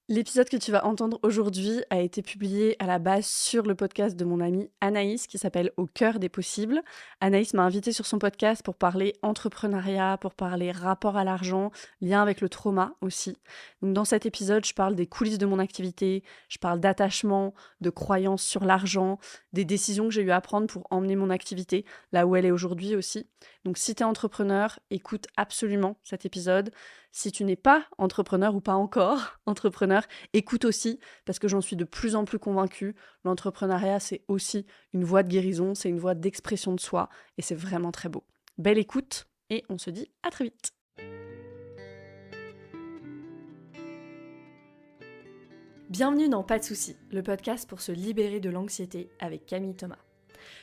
L'épisode que tu vas entendre aujourd'hui a été publié à la base sur le podcast de mon amie Anaïs qui s'appelle Au cœur des possibles. Anaïs m'a invitée sur son podcast pour parler entrepreneuriat, pour parler rapport à l'argent, lien avec le trauma aussi. Donc dans cet épisode, je parle des coulisses de mon activité, je parle d'attachement, de croyances sur l'argent, des décisions que j'ai eu à prendre pour emmener mon activité là où elle est aujourd'hui aussi. Donc si tu es entrepreneur, écoute absolument cet épisode. Si tu n'es pas entrepreneur ou pas encore entrepreneur, écoute aussi, parce que j'en suis de plus en plus convaincue, l'entrepreneuriat, c'est aussi une voie de guérison, c'est une voie d'expression de soi, et c'est vraiment très beau. Belle écoute, et on se dit à très vite. Bienvenue dans Pas de soucis, le podcast pour se libérer de l'anxiété avec Camille Thomas.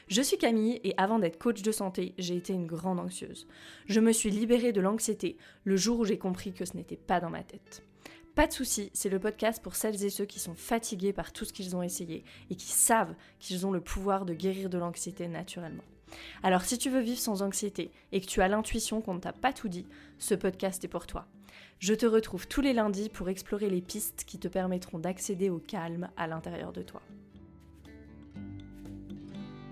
Je suis Camille et avant d'être coach de santé, j'ai été une grande anxieuse. Je me suis libérée de l'anxiété le jour où j'ai compris que ce n'était pas dans ma tête. Pas de soucis, c'est le podcast pour celles et ceux qui sont fatigués par tout ce qu'ils ont essayé et qui savent qu'ils ont le pouvoir de guérir de l'anxiété naturellement. Alors si tu veux vivre sans anxiété et que tu as l'intuition qu'on ne t'a pas tout dit, ce podcast est pour toi. Je te retrouve tous les lundis pour explorer les pistes qui te permettront d'accéder au calme à l'intérieur de toi.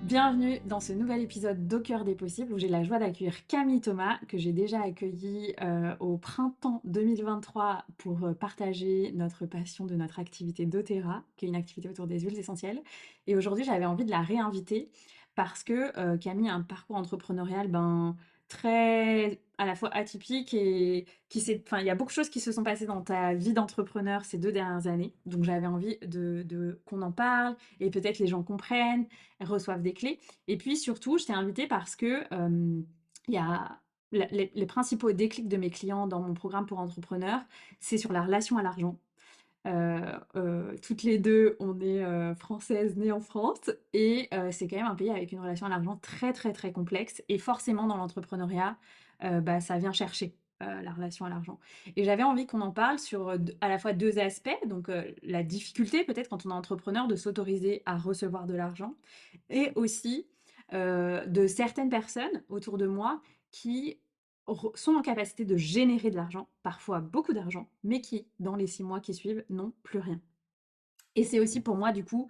Bienvenue dans ce nouvel épisode d'Au cœur des possibles où j'ai la joie d'accueillir Camille Thomas que j'ai déjà accueillie au printemps 2023 pour partager notre passion de notre activité doTERRA, qui est une activité autour des huiles essentielles. Et aujourd'hui, j'avais envie de la réinviter parce que Camille a un parcours entrepreneurial très à la fois atypique et enfin, il y a beaucoup de choses qui se sont passées dans ta vie d'entrepreneur ces 2 dernières années. Donc j'avais envie qu'on en parle et peut-être les gens comprennent, reçoivent des clés. Et puis surtout, je t'ai invitée parce que il y a les principaux déclics de mes clients dans mon programme pour entrepreneurs, c'est sur la relation à l'argent. Toutes les deux, on est françaises nées en France et c'est quand même un pays avec une relation à l'argent très, très, très complexe et forcément dans l'entrepreneuriat, ça vient chercher, la relation à l'argent et j'avais envie qu'on en parle sur, à la fois 2 aspects, donc la difficulté peut-être quand on est entrepreneur de s'autoriser à recevoir de l'argent et aussi, de certaines personnes autour de moi qui sont en capacité de générer de l'argent, parfois beaucoup d'argent, mais qui, dans les 6 mois qui suivent, n'ont plus rien. Et c'est aussi pour moi, du coup,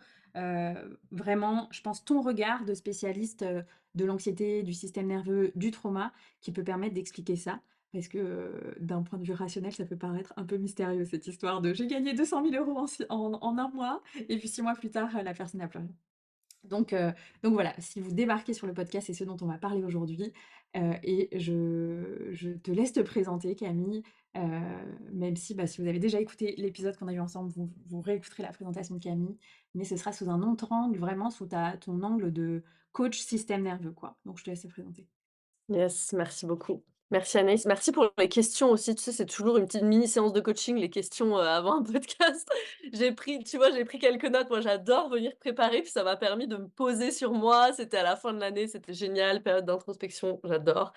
vraiment, je pense, ton regard de spécialiste de l'anxiété, du système nerveux, du trauma, qui peut permettre d'expliquer ça. Parce que d'un point de vue rationnel, ça peut paraître un peu mystérieux, cette histoire de j'ai gagné 200 000 € en un mois, et puis 6 mois plus tard, la personne n'a plus rien. Donc, heu, donc voilà, si vous débarquez sur le podcast, c'est ce dont on va parler aujourd'hui, et je te laisse te présenter Camille, heu, même si, si vous avez déjà écouté l'épisode qu'on a eu ensemble, vous réécouterez la présentation de Camille, mais ce sera sous un autre angle, vraiment sous ton angle de coach système nerveux, quoi. Donc je te laisse te présenter. Yes, merci beaucoup. Merci Anaïs. Merci pour les questions aussi. Tu sais, c'est toujours une petite mini séance de coaching, les questions, avant un podcast. J'ai pris quelques notes. Moi, j'adore venir préparer, puis ça m'a permis de me poser sur moi. C'était à la fin de l'année, c'était génial, période d'introspection, j'adore.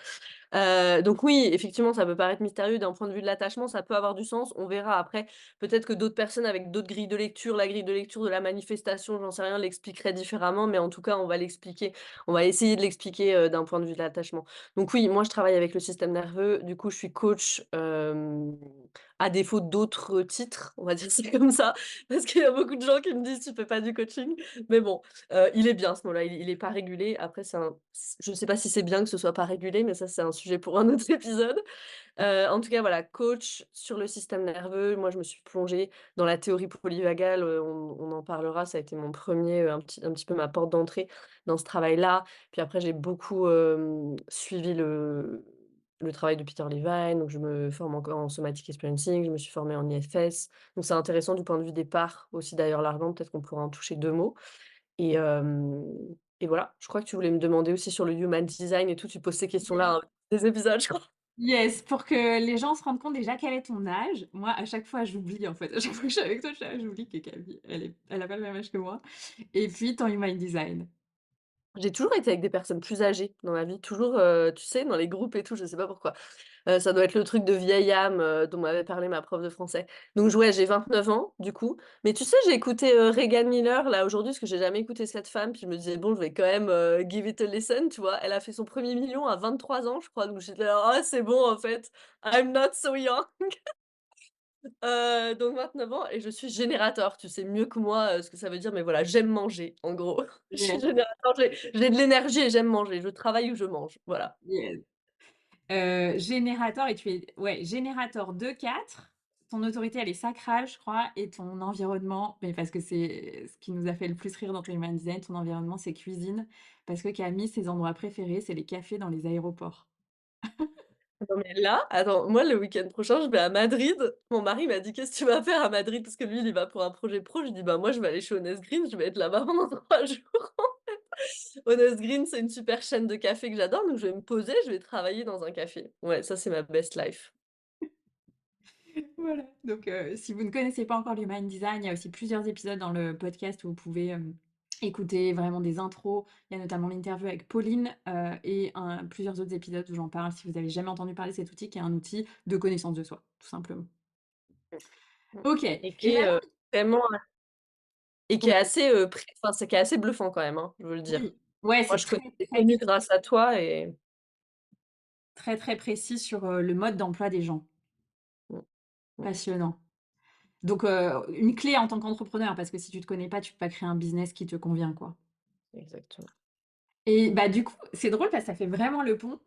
Donc oui, effectivement, ça peut paraître mystérieux d'un point de vue de l'attachement, ça peut avoir du sens. On verra après, peut-être que d'autres personnes avec d'autres grilles de lecture, la grille de lecture de la manifestation, j'en sais rien, l'expliqueraient différemment, mais en tout cas, on va l'expliquer. On va essayer de l'expliquer, d'un point de vue de l'attachement. Donc oui, moi, je travaille avec le système nerveux. Du coup, je suis coach, à défaut d'autres titres, on va dire ça comme ça, parce qu'il y a beaucoup de gens qui me disent: «Tu fais pas du coaching», mais bon, il est bien ce mot-là, il est pas régulé. Après je sais pas si c'est bien que ce soit pas régulé, mais ça, c'est un sujet pour un autre épisode. En tout cas, voilà, coach sur le système nerveux. Moi, je me suis plongée dans la théorie polyvagale, on en parlera. Ça a été mon premier un petit peu ma porte d'entrée dans ce travail-là. Puis après, j'ai beaucoup, suivi le travail de Peter Levine, donc je me forme encore en somatic experiencing, je me suis formée en IFS. Donc c'est intéressant du point de vue des parts aussi d'ailleurs l'argent, peut-être qu'on pourra en toucher 2 mots. Et hem et voilà, je crois que tu voulais me demander aussi sur le human design et tout, tu poses ces questions-là, des épisodes, je crois. Yes, pour que les gens se rendent compte déjà quel est ton âge. Moi, à chaque fois, j'oublie en fait. À chaque fois que je suis avec toi, j'oublie que Camille, elle a pas le même âge que moi. Et puis ton human design. J'ai toujours été avec des personnes plus âgées dans ma vie, toujours, tu sais, dans les groupes et tout, je sais pas pourquoi. Ça doit être le truc de vieille âme, dont m'avait parlé ma prof de français. Donc ouais, j'ai 29 ans, du coup. Mais tu sais, j'ai écouté, Regan Miller, là, aujourd'hui, parce que j'ai jamais écouté cette femme, puis je me disais: «Bon, je vais quand même, give it a listen», tu vois? Elle a fait son premier million à 23 ans, je crois, donc j'étais là: «Ah, c'est bon, en fait, I'm not so young». Donc 29 ans et je suis générateur. Tu sais mieux que moi, ce que ça veut dire, mais voilà, j'aime manger, en gros. Je suis Yes, générateur, j'ai de l'énergie et j'aime manger. Je travaille ou je mange, voilà. yes. Générateur et tu es ouais, générateur 2-4. Ton autorité, elle est sacrale, je crois, et ton environnement, mais parce que c'est ce qui nous a fait le plus rire dans ton Human Design, ton environnement, c'est cuisine. Parce que Camille, ses endroits préférés, c'est les cafés dans les aéroports. Non mais là, attends, moi le week-end prochain, je vais à Madrid. Mon mari m'a dit: «Qu'est-ce que tu vas faire à Madrid?» parce que lui, il y va pour un projet pro. Je lui dis: «Bah moi, je vais aller chez Honest Green, je vais être là-bas pendant 3 jours». Honest Green, c'est une super chaîne de café que j'adore, donc je vais me poser, je vais travailler dans un café. Ouais, ça, c'est ma best life. Voilà. Donc, si vous ne connaissez pas encore l'Human Design, il y a aussi plusieurs épisodes dans le podcast où vous pouvez écouter vraiment des intros. Il y a notamment l'interview avec Pauline et plusieurs autres épisodes où j'en parle si vous n'avez jamais entendu parler de cet outil qui est un outil de connaissance de soi, tout simplement. Mmh. Ok. Et qui Et est, maintenant, vraiment et qui est oui, assez, enfin, c'est qui est assez bluffant quand même, hein, je veux le dire. oui. Ouais, Moi, c'est je connais très, j'ai très, connu grâce à toi et très, très précis sur le mode d'emploi des gens. mmh, mmh, Passionnant. Donc, une clé en tant qu'entrepreneur, parce que si tu te connais pas, tu peux pas créer un business qui te convient, quoi. exactement. Et bah, du coup, c'est drôle parce que ça fait vraiment le pont.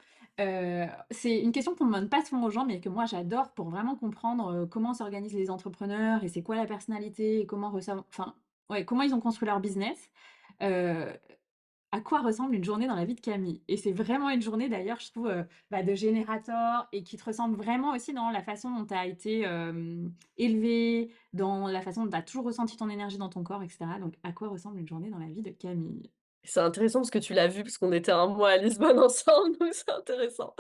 C'est une question qu'on demande pas souvent aux gens, mais que moi j'adore pour vraiment comprendre, comment s'organisent les entrepreneurs et c'est quoi la personnalité et comment enfin, ouais, comment ils ont construit leur business. Heu, à quoi ressemble une journée dans la vie de Camille? Et c'est vraiment une journée d'ailleurs, je trouve, bah, de générateur et qui te ressemble vraiment aussi dans la façon dont tu as été, élevée, dans la façon dont tu as toujours ressenti ton énergie dans ton corps et cetera. Donc à quoi ressemble une journée dans la vie de Camille? C'est intéressant parce que tu l'as vu, parce qu'on était un mois à Lisbonne ensemble, donc c'est intéressant.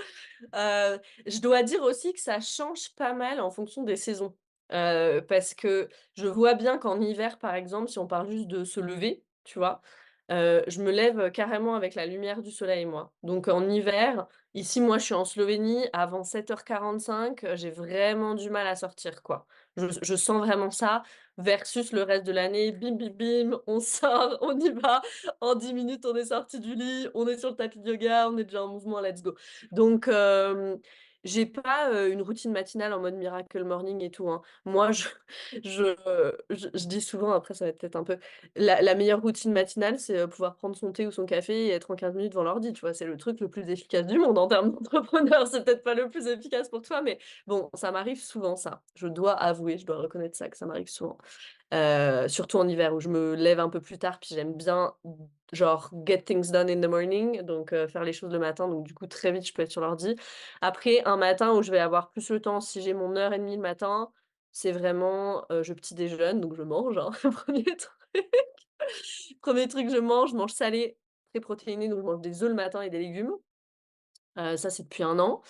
Je dois dire aussi que ça change pas mal en fonction des saisons. Parce que je vois bien qu'en hiver, par exemple, si on parle juste de se lever, tu vois? Je me lève, carrément avec la lumière du soleil, moi. Donc en hiver, ici, moi, je suis en Slovénie, avant 7h45, j'ai vraiment du mal à sortir, quoi. Je sens vraiment ça versus le reste de l'année, bim, bim, bim, on sort, on y va. En 10 minutes, on est sorti du lit, on est sur le tapis de yoga, on est déjà en mouvement, let's go. Donc, j'ai pas, une routine matinale en mode miracle morning et tout, hein. Moi, je je dis souvent, après ça va être peut-être un peu la meilleure routine matinale, c'est, pouvoir prendre son thé ou son café et être en 15 minutes devant l'ordi, tu vois? C'est le truc le plus efficace du monde en termes d'entrepreneur. C'est peut-être pas le plus efficace pour toi, mais bon, ça m'arrive souvent ça. Je dois avouer, je dois reconnaître ça, que ça m'arrive souvent. Surtout en hiver où je me lève un peu plus tard, puis j'aime bien, genre get things done in the morning, donc faire les choses le matin, donc du coup très vite je peux être sur l'ordi. Après un matin où je vais avoir plus le temps, si j'ai mon heure et demie le matin, c'est vraiment, je petit déjeune, donc je mange, hein, 1er truc. 1er truc je mange salé, très protéiné, donc je mange des œufs le matin et des légumes. Ça c'est depuis 1 an.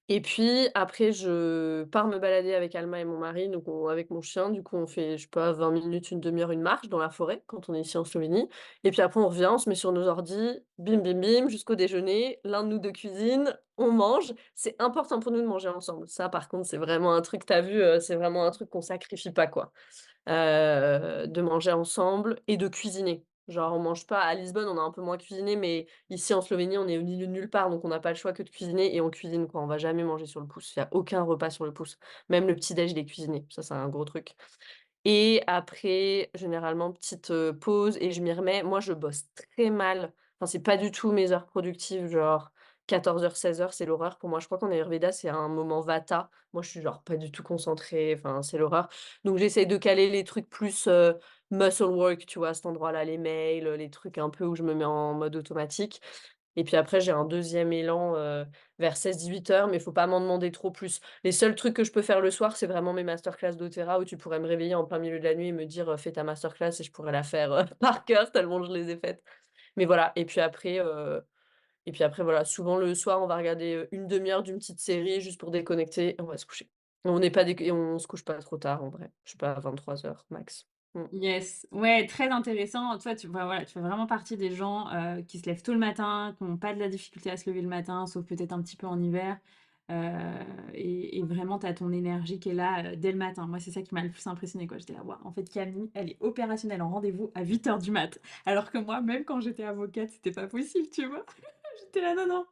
Et puis après je pars me balader avec Alma et mon mari, donc on avec mon chien, du coup on fait, je sais pas, 20 minutes, une demi heure, une marche dans la forêt quand on est ici en Slovénie et puis après on revient, on se met sur nos ordis, bim, bim, bim, jusqu'au déjeuner, l'un de nous 2 cuisine, on mange. C'est important pour nous de manger ensemble. Ça par contre, c'est vraiment un truc, tu as vu, c'est vraiment un truc qu'on sacrifie pas, quoi. De manger ensemble et de cuisiner. Genre on mange pas à Lisbonne, on a un peu moins cuisiné, mais ici en Slovénie, on est au milieu de nulle part, donc on n'a pas le choix que de cuisiner et on cuisine, quoi. On va jamais manger sur le pouce. Il y a aucun repas sur le pouce. Même le petit déj, il est cuisiné. Ça, c'est un gros truc. Et après, généralement, petite, pause et je m'y remets. Moi, je bosse très mal. Enfin, c'est pas du tout mes heures productives, genre 14h-16h, c'est l'horreur pour moi. Je crois qu'en Ayurveda, c'est un moment vata. Moi, je suis genre pas du tout concentrée, enfin, c'est l'horreur. Donc j'essaye de caler les trucs plus, muscle work, tu vois? À cet endroit-là, les mails, les trucs un peu où je me mets en mode automatique. Et puis après, j'ai un deuxième élan, vers 16-18 heures, mais il faut pas m'en demander trop plus. Les seuls trucs que je peux faire le soir, c'est vraiment mes masterclass d'Othéra où tu pourrais me réveiller en plein milieu de la nuit et me dire: «Fais ta masterclass» et je pourrais la faire, par cœur tellement je les ai faites. Mais voilà et puis après voilà, souvent le soir, on va regarder, 1/2 heure d'une petite série juste pour déconnecter et on va se coucher. On n'est pas déc et on se couche pas trop tard en vrai. Je sais pas, 23 heures max. Mmh. Yes, ouais, très intéressant. Toi, tu bah, voilà, tu fais vraiment partie des gens, qui se lèvent tôt le matin, qui ont pas de la difficulté à se lever le matin, sauf peut-être un petit peu en hiver, heu et vraiment tu as ton énergie qui est là, dès le matin. Moi, c'est ça qui m'a le plus impressionnée, quoi. J'étais là: «Waouh, en fait, Camille, elle est opérationnelle en rendez-vous à 8 heures du mat». Alors que moi, même quand j'étais avocate, c'était pas possible, tu vois? J'étais là: «Non, non,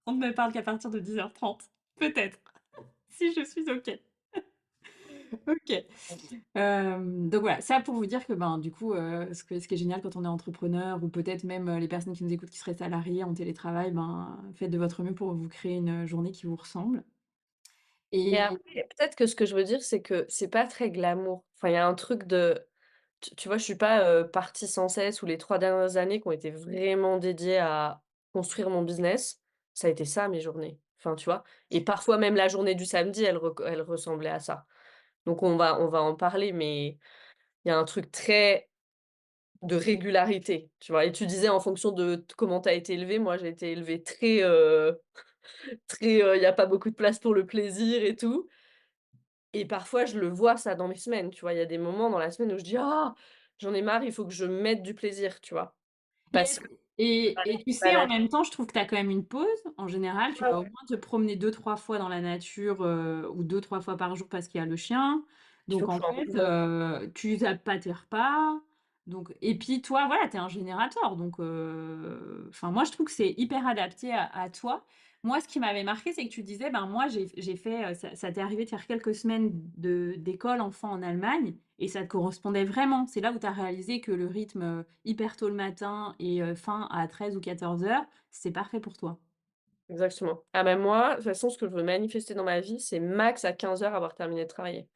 on ne me parle qu'à partir de 10h30, peut-être, si je suis OK». OK. Donc voilà, ça pour vous dire que, ben, du coup, ce qui est génial quand on est entrepreneur ou peut-être même, les personnes qui nous écoutent qui seraient salariées en télétravail, ben, faites de votre mieux pour vous créer une, journée qui vous ressemble Mais et après, peut-être que ce que je veux dire, c'est que c'est pas très glamour. Enfin, il y a un truc de tu vois, je suis pas, partie sans cesse ou les 3 dernières années qui ont été vraiment dédiées à construire mon business, ça a été ça mes journées. Enfin, tu vois? Et parfois même la journée du samedi, elle ressemblait à ça. Donc on va en parler, mais il y a un truc très de régularité, tu vois? Et tu disais en fonction de comment tu as été élevé, moi j'ai été élevée très, très, il y a pas beaucoup de place pour le plaisir et tout. Et parfois, je le vois ça dans mes semaines, tu vois? Il y a des moments dans la semaine où je dis: «Ah, j'en ai marre, il faut que je mette du plaisir», tu vois? Parce Yes que et tu sais, en même temps, je trouve que tu as quand même une pause. En général, tu ouais, vas au moins te promener 2-3 fois dans la nature, ou 2-3 fois par jour parce qu'il y a le chien. il faut Donc que je en sois en fait, mouvement. tu zappes pas tes repas. Donc et puis toi, voilà, tu es un générateur. Donc enfin moi, je trouve que c'est hyper adapté à toi. Moi, ce qui m'avait marqué, c'est que tu disais: «Ben, moi, j'ai fait, ça t'est arrivé de faire quelques semaines d'école enfant en Allemagne et ça te correspondait vraiment». C'est là où tu as réalisé que le rythme, hyper tôt le matin et fin à 13 ou 14 heures, c'est parfait pour toi. Exactement. Ah bah, moi, de toute façon, ce que je veux manifester dans ma vie, c'est max à 15 heures avoir terminé de travailler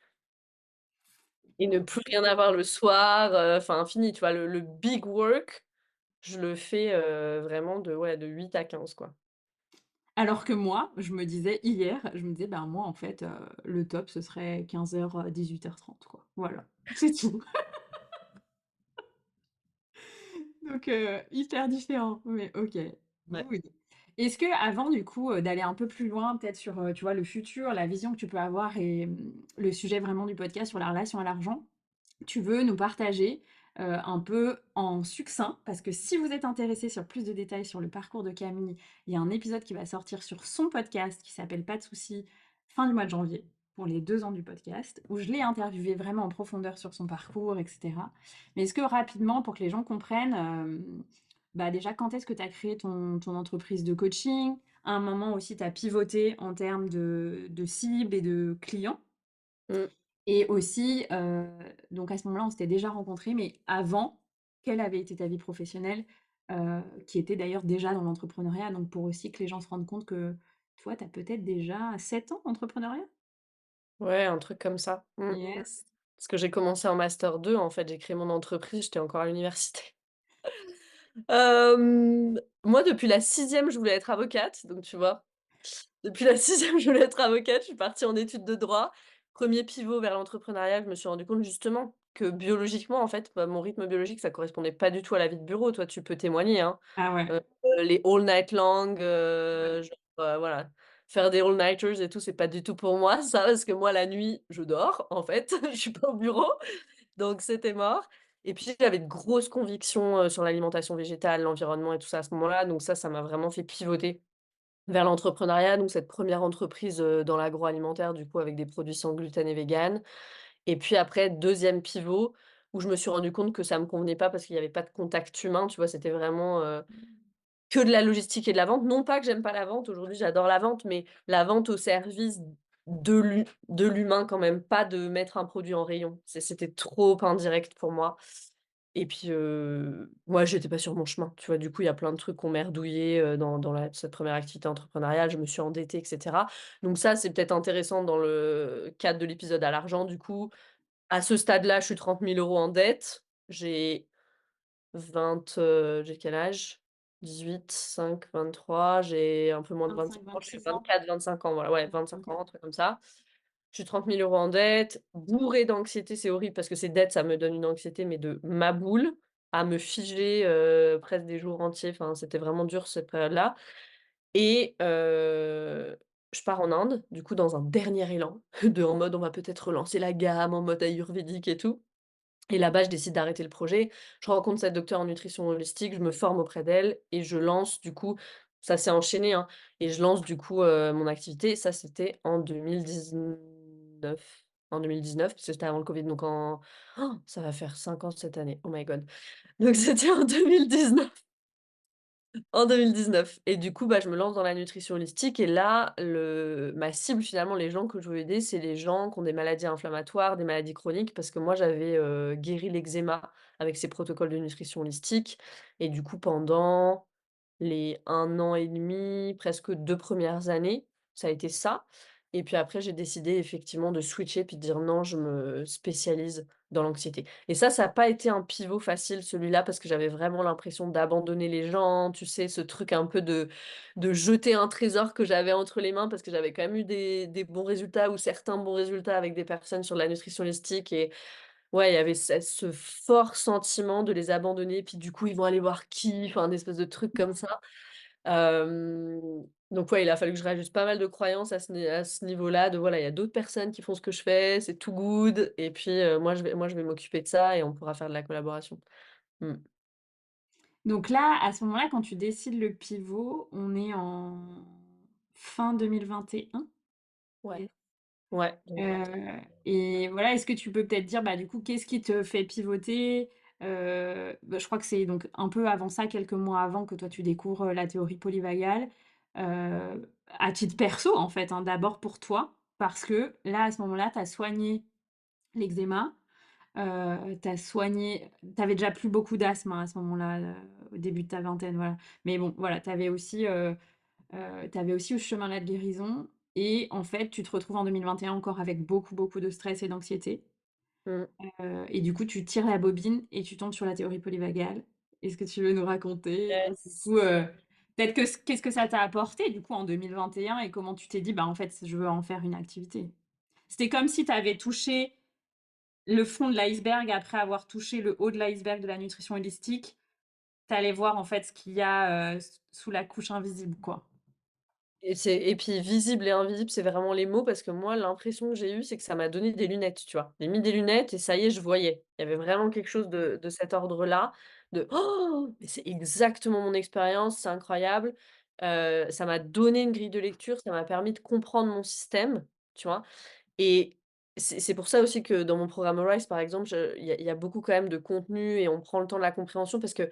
et ne plus rien avoir le soir, enfin fini, tu vois? Le big work, je le fais, vraiment de ouais, de 8 à 15 quoi. Alors que moi, je me disais hier, je me disais: «Ben, moi, en fait, le top, ce serait 15 heures 18 h 30 quoi». Voilà, c'est tout. Donc hyper différent, mais OK, Ouais. good. Est-ce qu'avant du coup, d'aller un peu plus loin peut-être sur, tu vois, le futur, la vision que tu peux avoir et le sujet vraiment du podcast sur la relation à l'argent, tu veux nous partager, un peu en succinct, parce que si vous êtes intéressé sur plus de détails sur le parcours de Camille, il y a un épisode qui va sortir sur son podcast qui s'appelle «Pas de soucis», fin du mois de janvier, pour les 2 ans du podcast, où je l'ai interviewé vraiment en profondeur sur son parcours et cetera. Mais est-ce que rapidement, pour que les gens comprennent, bah, déjà quand est-ce que tu as créé ton entreprise de coaching? À un moment aussi, tu as pivoté en termes de cibles et de clients? Mmh. Et aussi, donc à ce moment-là, on s'était déjà rencontrés, mais avant, quelle avait été ta vie professionnelle? Qui était d'ailleurs déjà dans l'entrepreneuriat, donc pour aussi que les gens se rendent compte que toi, tu as peut-être déjà 7 ans d'entrepreneuriat? Ouais, un truc comme ça. Mmh. Yes. Parce que j'ai commencé en master 2 en fait, j'ai créé mon entreprise, j'étais encore à l'université. Moi depuis la sixième je voulais être avocate, donc tu vois? Depuis la sixième je voulais être avocate, je suis partie en études de droit. Premier pivot vers l'entrepreneuriat, je me suis rendu compte justement que biologiquement, en fait, bah, mon rythme biologique, ça correspondait pas du tout à la vie de bureau. Toi, tu peux témoigner, hein. Ah ouais. Heu, les all night long, Ouais. genre, voilà, faire des all nighters et tout, c'est pas du tout pour moi ça, parce que moi la nuit, je dors en fait, je suis pas au bureau, donc c'était mort et puis j'avais de grosses convictions, sur l'alimentation végétale, l'environnement et tout ça à ce moment-là, donc ça m'a vraiment fait pivoter vers l'entrepreneuriat, donc cette première entreprise, dans l'agroalimentaire, du coup, avec des produits sans gluten et véganes et puis après, deuxième pivot où je me suis rendu compte que ça me convenait pas parce qu'il y avait pas de contact humain, tu vois? C'était vraiment, que de la logistique et de la vente. Non pas que j'aime pas la vente, aujourd'hui j'adore la vente, mais la vente au service de l'humain quand même, pas de mettre un produit en rayon. C'était trop indirect pour moi et puis, moi j'étais pas sur mon chemin, tu vois? Du coup, il y a plein de trucs qui ont merdouillé, dans cette première activité entrepreneuriale. Je me suis endettée et cetera. Donc ça, c'est peut-être intéressant dans le cadre de l'épisode à l'argent du coup. À ce stade-là, je suis 30 000 € en dette. J'ai j'ai quel âge? 18, 5, 23, j'ai un peu moins de 25 ans, je suis 25-26 ans? 24, 25 ans, voilà, ouais, 25 OK. ans, un truc comme ça. Je suis 30 000 € en dette, bourrée d'anxiété, c'est horrible parce que ces dettes, ça me donne une anxiété, mais de ma boule, à me figer, presque des jours entiers, enfin, c'était vraiment dur cette période-là et je pars en Inde, du coup, dans un dernier élan de en mode: «On va peut-être relancer la gamme en mode ayurvédique et tout». Et là-bas, je décide d'arrêter le projet. Je rencontre cette docteure en nutrition holistique, je me forme auprès d'elle et je lance du coup ça s'est enchaîné, hein et je lance du coup, mon activité. Ça, c'était en 2019. En 2019, parce que c'était avant le covid, donc ça va faire 5 ans cette année. Oh my god. Donc c'était en 2019. En 2019 et du coup, bah, je me lance dans la nutrition holistique et là, ma cible finalement, les gens que je veux aider, c'est les gens qui ont des maladies inflammatoires, des maladies chroniques parce que moi j'avais, guéri l'eczéma avec ces protocoles de nutrition holistique et du coup pendant les 1 an et demi, presque 2 premières années, ça a été ça et puis après j'ai décidé effectivement de switcher puis de dire: «Non, je me spécialise dans l'anxiété». Et ça a pas été un pivot facile celui-là parce que j'avais vraiment l'impression d'abandonner les gens, tu sais? Ce truc un peu de jeter un trésor que j'avais entre les mains parce que j'avais quand même eu des bons résultats ou certains bons résultats avec des personnes sur la nutrition holistique et ouais, il y avait ce fort sentiment de les abandonner, puis du coup, ils vont aller voir qui? Enfin, un espèce de truc comme ça. Hem, donc ouais, il a fallu que je réajuste pas mal de croyances à ce niveau-là, de voilà, il y a d'autres personnes qui font ce que je fais, c'est tout good et puis, moi je vais m'occuper de ça et on pourra faire de la collaboration. Mmh. Donc là, à ce moment-là, quand tu décides le pivot, on est en fin 2021? Ouais, Et ouais, 2021. et voilà, est-ce que tu peux peut-être dire, bah, du coup, qu'est-ce qui te fait pivoter? Bah, je crois que c'est donc un peu avant ça, quelques mois avant que toi tu découvres, la théorie polyvagale, à titre perso en fait, hein, d'abord pour toi, parce que là, à ce moment-là, tu as soigné l'eczéma, tu soigné tu avais déjà plus beaucoup d'asthme, hein, à ce moment-là, au début de ta vingtaine, voilà. Mais bon, voilà, tu avais aussi eu ce chemin-là de guérison et en fait, tu te retrouves en 2021 encore avec beaucoup, beaucoup de stress et d'anxiété, Mmh. et du coup, tu tires la bobine et tu tombes sur la théorie polyvagale. Est-ce que tu veux nous raconter, du Yes. coup, peut-être qu'est-ce que ça t'a apporté, du coup, en 2021 et comment tu t'es dit: «Bah, en fait, je veux en faire une activité»? C'était comme si tu avais touché le fond de l'iceberg après avoir touché le haut de l'iceberg de la nutrition holistique. Tu allais voir, en fait, ce qu'il y a, sous la couche invisible, quoi. Et puis visible et invisible, c'est vraiment les mots parce que moi, l'impression que j'ai eue, c'est que ça m'a donné des lunettes, tu vois? J'ai mis des lunettes et ça y est, je voyais. Il y avait vraiment quelque chose de cet ordre-là, de: «Oh! Mais c'est exactement mon expérience, c'est incroyable». Ça m'a donné une grille de lecture, ça m'a permis de comprendre mon système, tu vois? Et c'est pour ça aussi que dans mon programme Arise, par exemple, il y a beaucoup quand même de contenu et on prend le temps de la compréhension parce que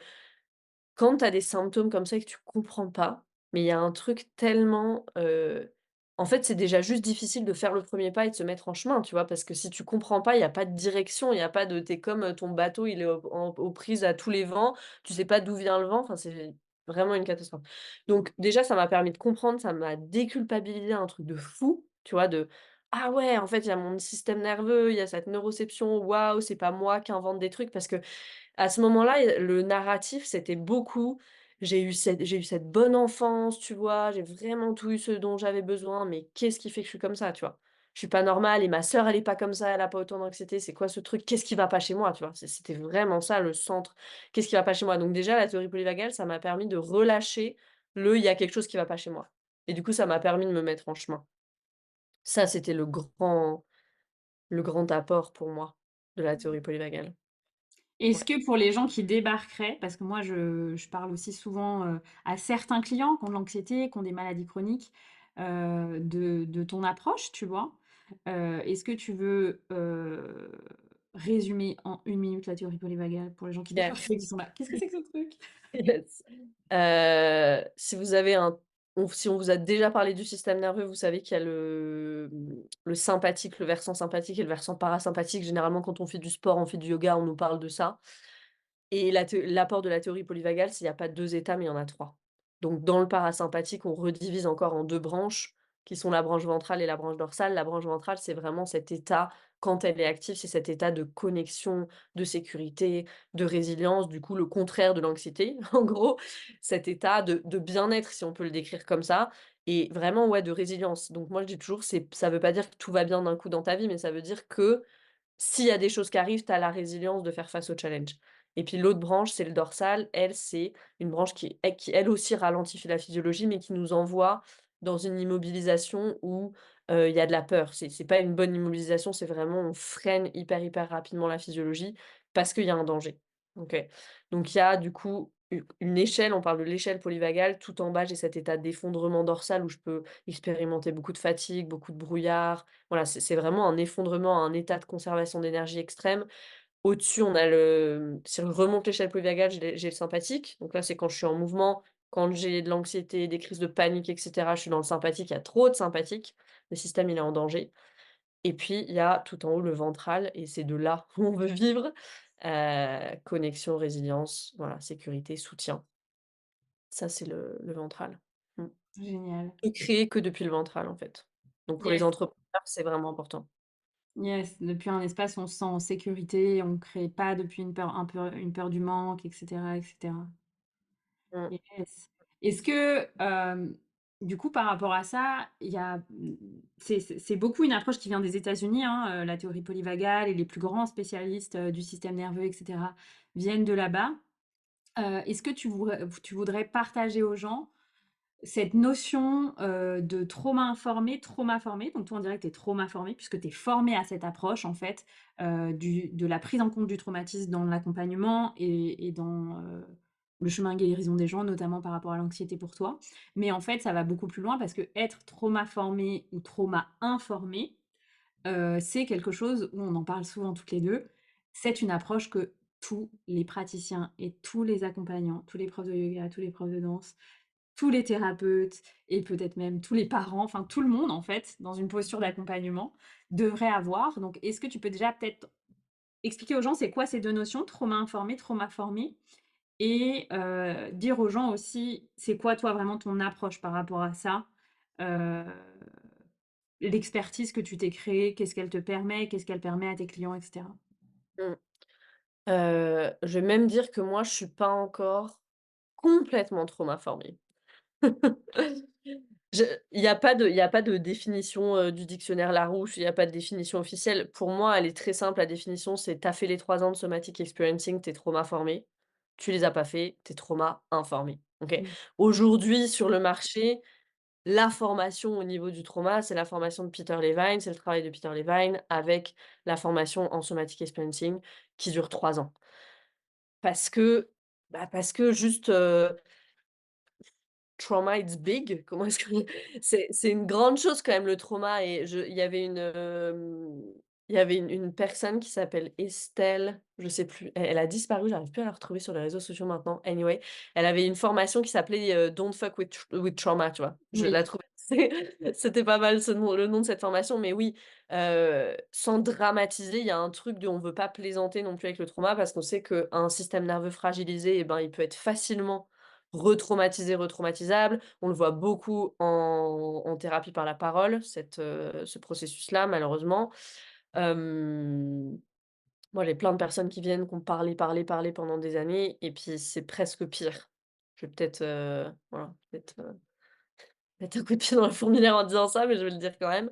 quand tu as des symptômes comme ça et que tu comprends pas, mais il y a un truc tellement, en fait, c'est déjà juste difficile de faire le premier pas et de se mettre en chemin, tu vois? Parce que si tu comprends pas, il y a pas de direction, il y a pas de tu comme, ton bateau, il est aux prises à tous les vents, tu sais pas d'où vient le vent, enfin, c'est vraiment une catastrophe. Donc déjà, ça m'a permis de comprendre, ça m'a déculpabilisé un truc de fou, tu vois? De: «Ah ouais, en fait, il y a mon système nerveux, il y a cette neuroception, waouh, c'est pas moi qui invente des trucs», parce que à ce moment-là, le narratif, c'était beaucoup: «J'ai eu cette bonne enfance, tu vois? J'ai vraiment tout eu ce dont j'avais besoin, mais qu'est-ce qui fait que je suis comme ça?» tu vois? «Je suis pas normale et ma sœur, elle est pas comme ça, elle a pas autant d'anxiété, c'est quoi ce truc? Qu'est-ce qui va pas chez moi?» tu vois? C'était vraiment ça le centre. «Qu'est-ce qui va pas chez moi?» donc déjà la théorie polyvagale, ça m'a permis de relâcher «il y a quelque chose qui va pas chez moi» et du coup, ça m'a permis de me mettre en chemin. Ça, c'était le grand apport pour moi de la théorie polyvagale. Est-ce Ouais. que pour les gens qui débarqueraient, parce que moi je parle aussi souvent, à certains clients qui ont de l'anxiété, qui ont des maladies chroniques, de ton approche, tu vois? Est-ce que tu veux, résumer en 1 minute la théorie polyvagale pour les gens qui débarqueraient, qui Yes. sont là: «Qu'est-ce que c'est que ce truc?» Yes. Si vous avez si on vous a déjà parlé du système nerveux, vous savez qu'il y a le sympathique, le versant sympathique et le versant parasympathique. Généralement, quand on fait du sport, on fait du yoga, on nous parle de ça. Et l'apport de la théorie polyvagale, c'est il y a pas 2 états, mais il y en a 3. Donc dans le parasympathique, on redivise encore en 2 branches, qui sont la branche ventrale et la branche dorsale. La branche ventrale, c'est vraiment cet état, quand elle est active, c'est cet état de connexion, de sécurité, de résilience, du coup, le contraire de l'anxiété, en gros. Cet état de bien-être, si on peut le décrire comme ça et vraiment, ouais, de résilience. Donc moi, je dis toujours, ça veut pas dire que tout va bien d'un coup dans ta vie, mais ça veut dire que s'il y a des choses qui arrivent, tu as la résilience de faire face au challenge. Et puis l'autre branche, c'est le dorsal. Elle, c'est une branche qui elle aussi ralentit la physiologie, mais qui nous envoie dans une immobilisation où, il y a de la peur. C'est pas une bonne immobilisation, c'est vraiment on freine hyper, hyper rapidement la physiologie parce qu'il y a un danger. OK? Donc il y a du coup une échelle, on parle de l'échelle polyvagale. Tout en bas, j'ai cet état d'effondrement dorsal où je peux expérimenter beaucoup de fatigue, beaucoup de brouillard. Voilà, c'est vraiment un effondrement, un état de conservation d'énergie extrême. Au-dessus, on a si on remonte l'échelle polyvagale, j'ai le sympathique. Donc là, c'est quand je suis en mouvement, Quand j'ai de l'anxiété, des crises de panique et cetera, je suis dans le sympathique, il y a trop de sympathique, le système, il est en danger. Et puis, il y a tout en haut le ventral et c'est de là où on veut vivre. Connexion, résilience, voilà, sécurité, soutien. Ça, c'est le ventral. Mmh. Génial. Et créer que depuis le ventral, en fait. Donc pour les Yes, entrepreneurs, c'est vraiment important. yes, depuis un espace, on se sent en sécurité, on crée pas depuis une peur du manque et cetera et cetera. Mmh. Yes. Est-ce que, du coup, par rapport à ça, il y a, c'est beaucoup une approche qui vient des États-Unis, hein, la théorie polyvagale et les plus grands spécialistes, du système nerveux et cetera viennent de là-bas. Est-ce que tu voudrais partager aux gens cette notion, de trauma informé, trauma formé? Donc toi, on dirait que tu es trauma formé puisque tu es formé à cette approche, en fait, de la prise en compte du traumatisme dans l'accompagnement et dans, le chemin de guérison des gens, notamment par rapport à l'anxiété pour toi. Mais en fait, ça va beaucoup plus loin parce que être trauma formé ou trauma informé, c'est quelque chose où on en parle souvent toutes les 2. C'est une approche que tous les praticiens et tous les accompagnants, tous les profs de yoga, tous les profs de danse, tous les thérapeutes et peut-être même tous les parents, enfin tout le monde en fait, dans une posture d'accompagnement, devrait avoir. Donc est-ce que tu peux déjà peut-être expliquer aux gens c'est quoi ces 2 notions, trauma informé, trauma formé? Et dire aux gens aussi, c'est quoi toi vraiment ton approche par rapport à ça? Heu, L'expertise que tu t'es créée, qu'est-ce qu'elle te permet? Qu'est-ce qu'elle permet à tes clients et cetera? Mmh. Je vais même dire que moi, je suis pas encore complètement trauma formée. Je il y a pas de définition, du dictionnaire Larousse, il y a pas de définition officielle. Pour moi, elle est très simple, la définition, c'est: tu as fait les 3 ans de somatic experiencing, tu es trauma formé. Tu les as pas fait, tu es trauma informé. OK? Mmh. Aujourd'hui, sur le marché, la formation au niveau du trauma, c'est la formation de Peter Levine, c'est le travail de Peter Levine avec la formation en somatic experiencing qui dure 3 ans. Parce que, parce que juste, trauma it's big, comment est-ce que c'est une grande chose quand même le trauma et je il y avait une personne qui s'appelle Estelle, je sais plus, elle a disparu, j'arrive plus à la retrouver sur les réseaux sociaux maintenant. Anyway, elle avait une formation qui s'appelait, Don't fuck with trauma, tu vois? Je Oui, la trouvais c'était pas mal ce nom le nom de cette formation, mais oui, sans dramatiser, il y a un truc de on veut pas plaisanter non plus avec le trauma parce qu'on sait qu'un système nerveux fragilisé et ben, il peut être facilement retraumatisé, retraumatisable. On le voit beaucoup en thérapie par la parole, ce processus-là, malheureusement. Hem, Moi, j'ai plein de personnes qui viennent, qui ont parlé, parlé, parlé pendant des années et puis c'est presque pire. Je vais peut-être, voilà, peut-être, mettre un coup de pied dans la fourmilière en disant ça, mais je vais le dire quand même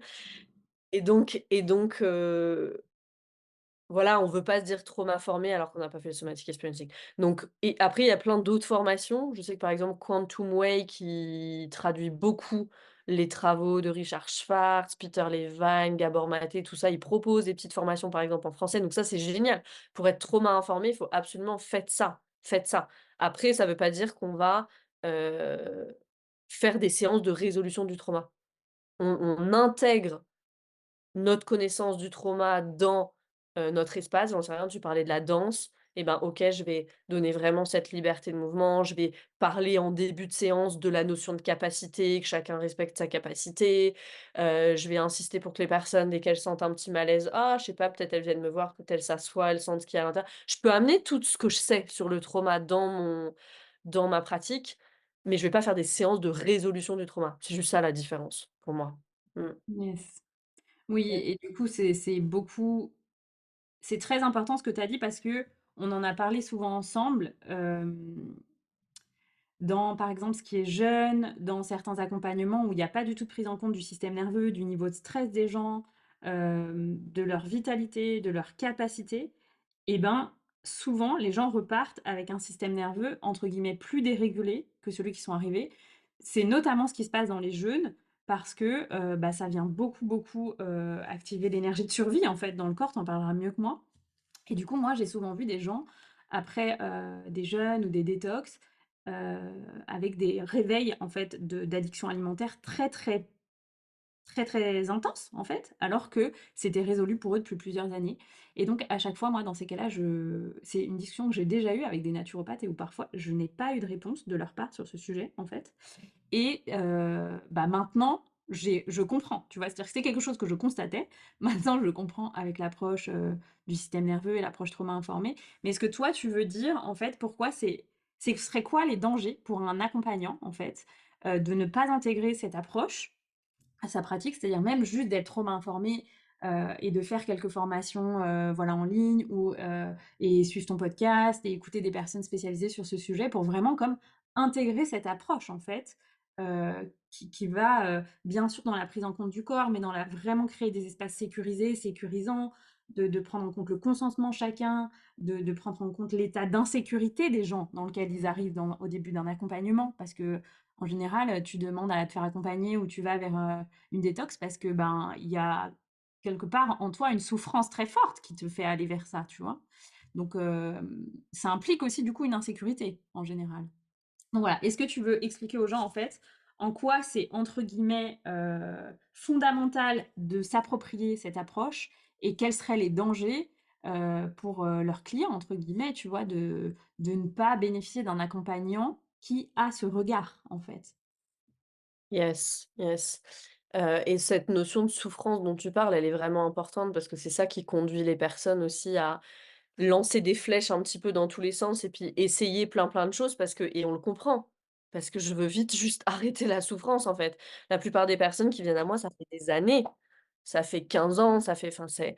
et donc voilà, on veut pas se dire trauma formé alors qu'on n'a pas fait le somatic experiencing. Donc et après il y a plein d'autres formations. Je sais que par exemple Quantum Way qui traduit beaucoup les travaux de Richard Schwartz, Peter Levine, Gabor Maté, tout ça, ils proposent des petites formations par exemple en français, donc ça c'est génial. Pour être trauma informé, il faut absolument faites ça, faites ça. Après ça veut pas dire qu'on va, heu, faire des séances de résolution du trauma. On intègre notre connaissance du trauma dans, notre espace, j'en sais rien, tu parlais de la danse et ben, OK, je vais donner vraiment cette liberté de mouvement, je vais parler en début de séance de la notion de capacité, que chacun respecte sa capacité, je vais insister pour que les personnes, dès qu'elles sentent un petit malaise, ah, je sais pas, peut-être elles viennent me voir, peut-être elles s'assoient, elles sentent ce qu'il y a à l'intérieur. Je peux amener tout ce que je sais sur le trauma dans ma pratique, mais je vais pas faire des séances de résolution du trauma. C'est juste ça la différence pour moi. Mmh. yes. Oui et du coup, c'est très important ce que tu as dit parce que on en a parlé souvent ensemble, dans, par exemple, ce qui est jeune, dans certains accompagnements où il y a pas du tout de prise en compte du système nerveux, du niveau de stress des gens, de leur vitalité, de leur capacité et ben, souvent les gens repartent avec un système nerveux entre guillemets «plus dérégulé» que celui qui sont arrivés. C'est notamment ce qui se passe dans les jeunes parce que, bah, ça vient beaucoup, beaucoup, activer l'énergie de survie en fait dans le corps, tu en parleras mieux que moi. Et du coup, moi, j'ai souvent vu des gens après, des jeûnes ou des détox, avec des réveils en fait d'addictions alimentaires très, très très, très intense, en fait, alors que c'était résolu pour eux depuis plusieurs années. Et donc à chaque fois, moi, dans ces cas-là, je c'est une discussion que j'ai déjà eue avec des naturopathes et où parfois je n'ai pas eu de réponse de leur part sur ce sujet, en fait. Et bah, maintenant, je comprends, tu vois? C'est-à-dire que c'était quelque chose que je constatais. Maintenant, je le comprends avec l'approche, du système nerveux et l'approche trauma informée. Mais est-ce que toi, tu veux dire, en fait, pourquoi ce serait quoi les dangers pour un accompagnant, en fait, de ne pas intégrer cette approche à sa pratique? C'est-à-dire même juste d'être trauma informé, et de faire quelques formations, voilà, en ligne ou et suivre ton podcast et écouter des personnes spécialisées sur ce sujet pour vraiment comme intégrer cette approche, en fait, qui va, bien sûr dans la prise en compte du corps, mais dans la vraiment créer des espaces sécurisés, sécurisants, de prendre en compte le consentement de chacun, de prendre en compte l'état d'insécurité des gens dans lequel ils arrivent au début d'un accompagnement. Parce que en général, tu demandes à te faire accompagner ou tu vas vers, une détox parce que, ben, il y a quelque part en toi une souffrance très forte qui te fait aller vers ça, tu vois? Donc, ça implique aussi du coup une insécurité en général. Donc voilà, est-ce que tu veux expliquer aux gens en fait en quoi c'est entre guillemets, «fondamental» de s'approprier cette approche et quels seraient les dangers, pour, leurs clients entre guillemets, tu vois? De ne pas bénéficier d'un accompagnant qui a ce regard en fait? Yes, yes. Et cette notion de souffrance dont tu parles, elle est vraiment importante parce que c'est ça qui conduit les personnes aussi à lancer des flèches un petit peu dans tous les sens et puis essayer plein, plein de choses parce que et on le comprend. Parce que je veux vite juste arrêter la souffrance, en fait. La plupart des personnes qui viennent à moi, ça fait des années, ça fait 15 ans, ça fait enfin, c'est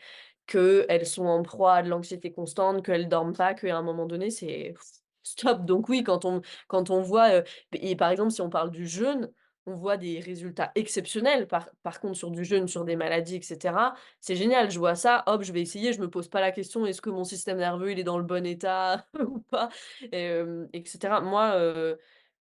qu'elles sont en proie à de l'anxiété constante, qu'elles dorment pas, qu'à un moment donné, c'est stop. Donc oui, quand on voit, et par exemple, si on parle du jeûne, on voit des résultats exceptionnels. Par contre, sur du jeûne, sur des maladies et cetera, c'est génial, je vois ça, hop, je vais essayer, je me pose pas la question: «Est-ce que mon système nerveux, il est dans le bon état ou pas?» et cetera. Moi,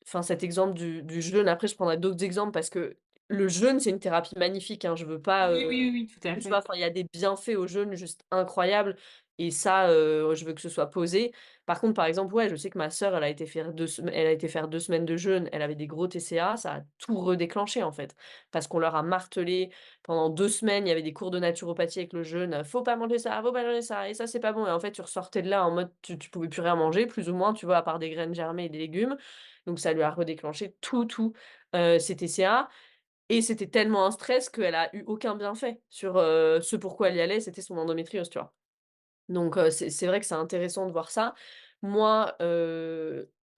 enfin cet exemple du jeûne, après je prendrai d'autres exemples parce que le jeûne, c'est une thérapie magnifique, hein. Je veux pas, Oui, oui, oui, tout à tu vois? fait. Enfin, il y a des bienfaits au jeûne juste incroyables et ça, je veux que ce soit posé. Par contre, par exemple, ouais, je sais que ma sœur, elle a été faire 2 semaines de jeûne, elle avait des gros TCA, ça a tout redéclenché, en fait. Parce qu'on leur a martelé pendant 2 semaines, il y avait des cours de naturopathie avec le jeûne, «Faut pas manger ça, faut pas manger ça et ça, c'est pas bon» et en fait, tu ressortais de là en mode tu pouvais plus rien manger, plus ou moins, tu vois? À part des graines germées et des légumes. Donc ça lui a redéclenché tout, ses TCA et c'était tellement un stress qu'elle a eu aucun bienfait sur, ce pourquoi elle y allait, c'était son endométriose, tu vois? Donc c'est vrai que c'est intéressant de voir ça. Moi,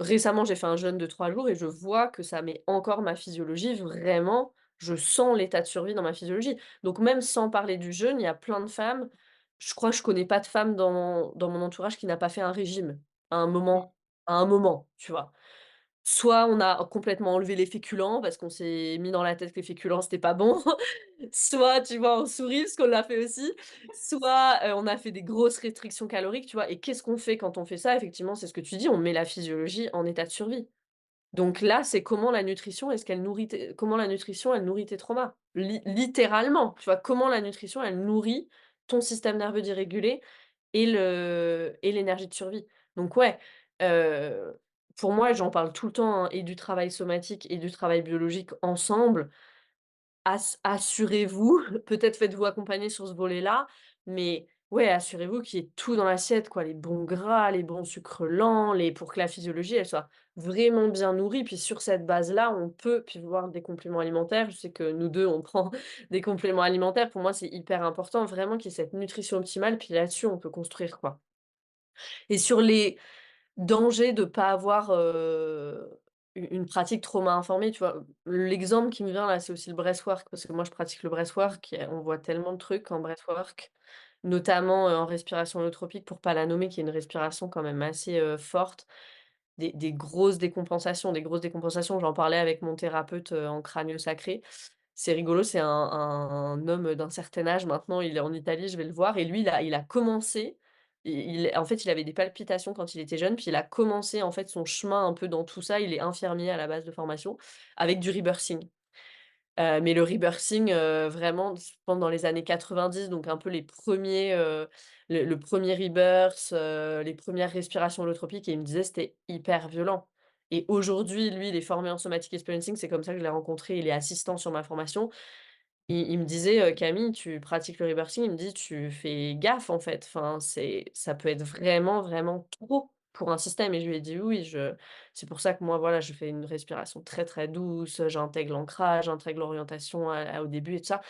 récemment, j'ai fait un jeûne de 3 jours et je vois que ça met encore ma physiologie vraiment je sens l'état de survie dans ma physiologie. Donc même sans parler du jeûne, il y a plein de femmes je crois que je connais pas de femme dans mon entourage qui n'a pas fait un régime Mmh. à un moment, tu vois? Soit on a complètement enlevé les féculents parce qu'on s'est mis dans la tête que les féculents c'était pas bon, soit, tu vois, on sourit parce qu'on l'a fait aussi, soit, on a fait des grosses restrictions caloriques, tu vois? Et qu'est-ce qu'on fait quand on fait ça? Effectivement, c'est ce que tu dis, on met la physiologie en état de survie. Donc là, c'est comment la nutrition, elle nourrit tes traumas? Littéralement, tu vois? Comment la nutrition, elle nourrit ton système nerveux dérégulé et l'énergie de survie. Donc ouais, heu, pour moi, j'en parle tout le temps, hein, et du travail somatique et du travail biologique ensemble. Assurez-vous, peut-être faites-vous accompagner sur ce volet-là, mais ouais, assurez-vous qu'il y ait tout dans l'assiette, quoi, les bons gras, les bons sucres lents, les pour que la physiologie, elle soit vraiment bien nourrie. Puis sur cette base-là, on peut puis voir des compléments alimentaires. Je sais que nous 2 on prend des compléments alimentaires. Pour moi, c'est hyper important, vraiment qu'il y ait cette nutrition optimale, puis là-dessus, on peut construire, quoi. Et sur les dangers de pas avoir, une pratique trauma informée, tu vois? L'exemple qui me vient là, c'est aussi le breathwork parce que moi je pratique le breathwork et on voit tellement de trucs en breathwork, notamment, en respiration holotropique pour pas la nommer, qui est une respiration quand même assez, forte. Des grosses décompensations. J'en parlais avec mon thérapeute, en crânio-sacré. C'est rigolo, c'est un homme d'un certain âge maintenant, il est en Italie, je vais le voir et lui, il a commencé, en fait, il avait des palpitations quand il était jeune, puis il a commencé, en fait, son chemin un peu dans tout ça. Il est infirmier à la base de formation, avec du rebirthing. Mais le rebirthing, vraiment je pense dans les années 90, donc un peu les premiers, le 1er rebirth, les premières respirations holotropiques et il me disait: «C'était hyper violent» et aujourd'hui, lui, il est formé en somatic experiencing, c'est comme ça que je l'ai rencontré, il est assistant sur ma formation il me disait: «Camille, tu pratiques le rebirthing», il me dit: «Tu fais gaffe, en fait, enfin, ça peut être vraiment, vraiment trop pour un système» et je lui ai dit: «Oui, je c'est pour ça que moi, voilà, je fais une respiration très, très douce, j'intègre l'ancrage, j'intègre l'orientation au début et tout ça».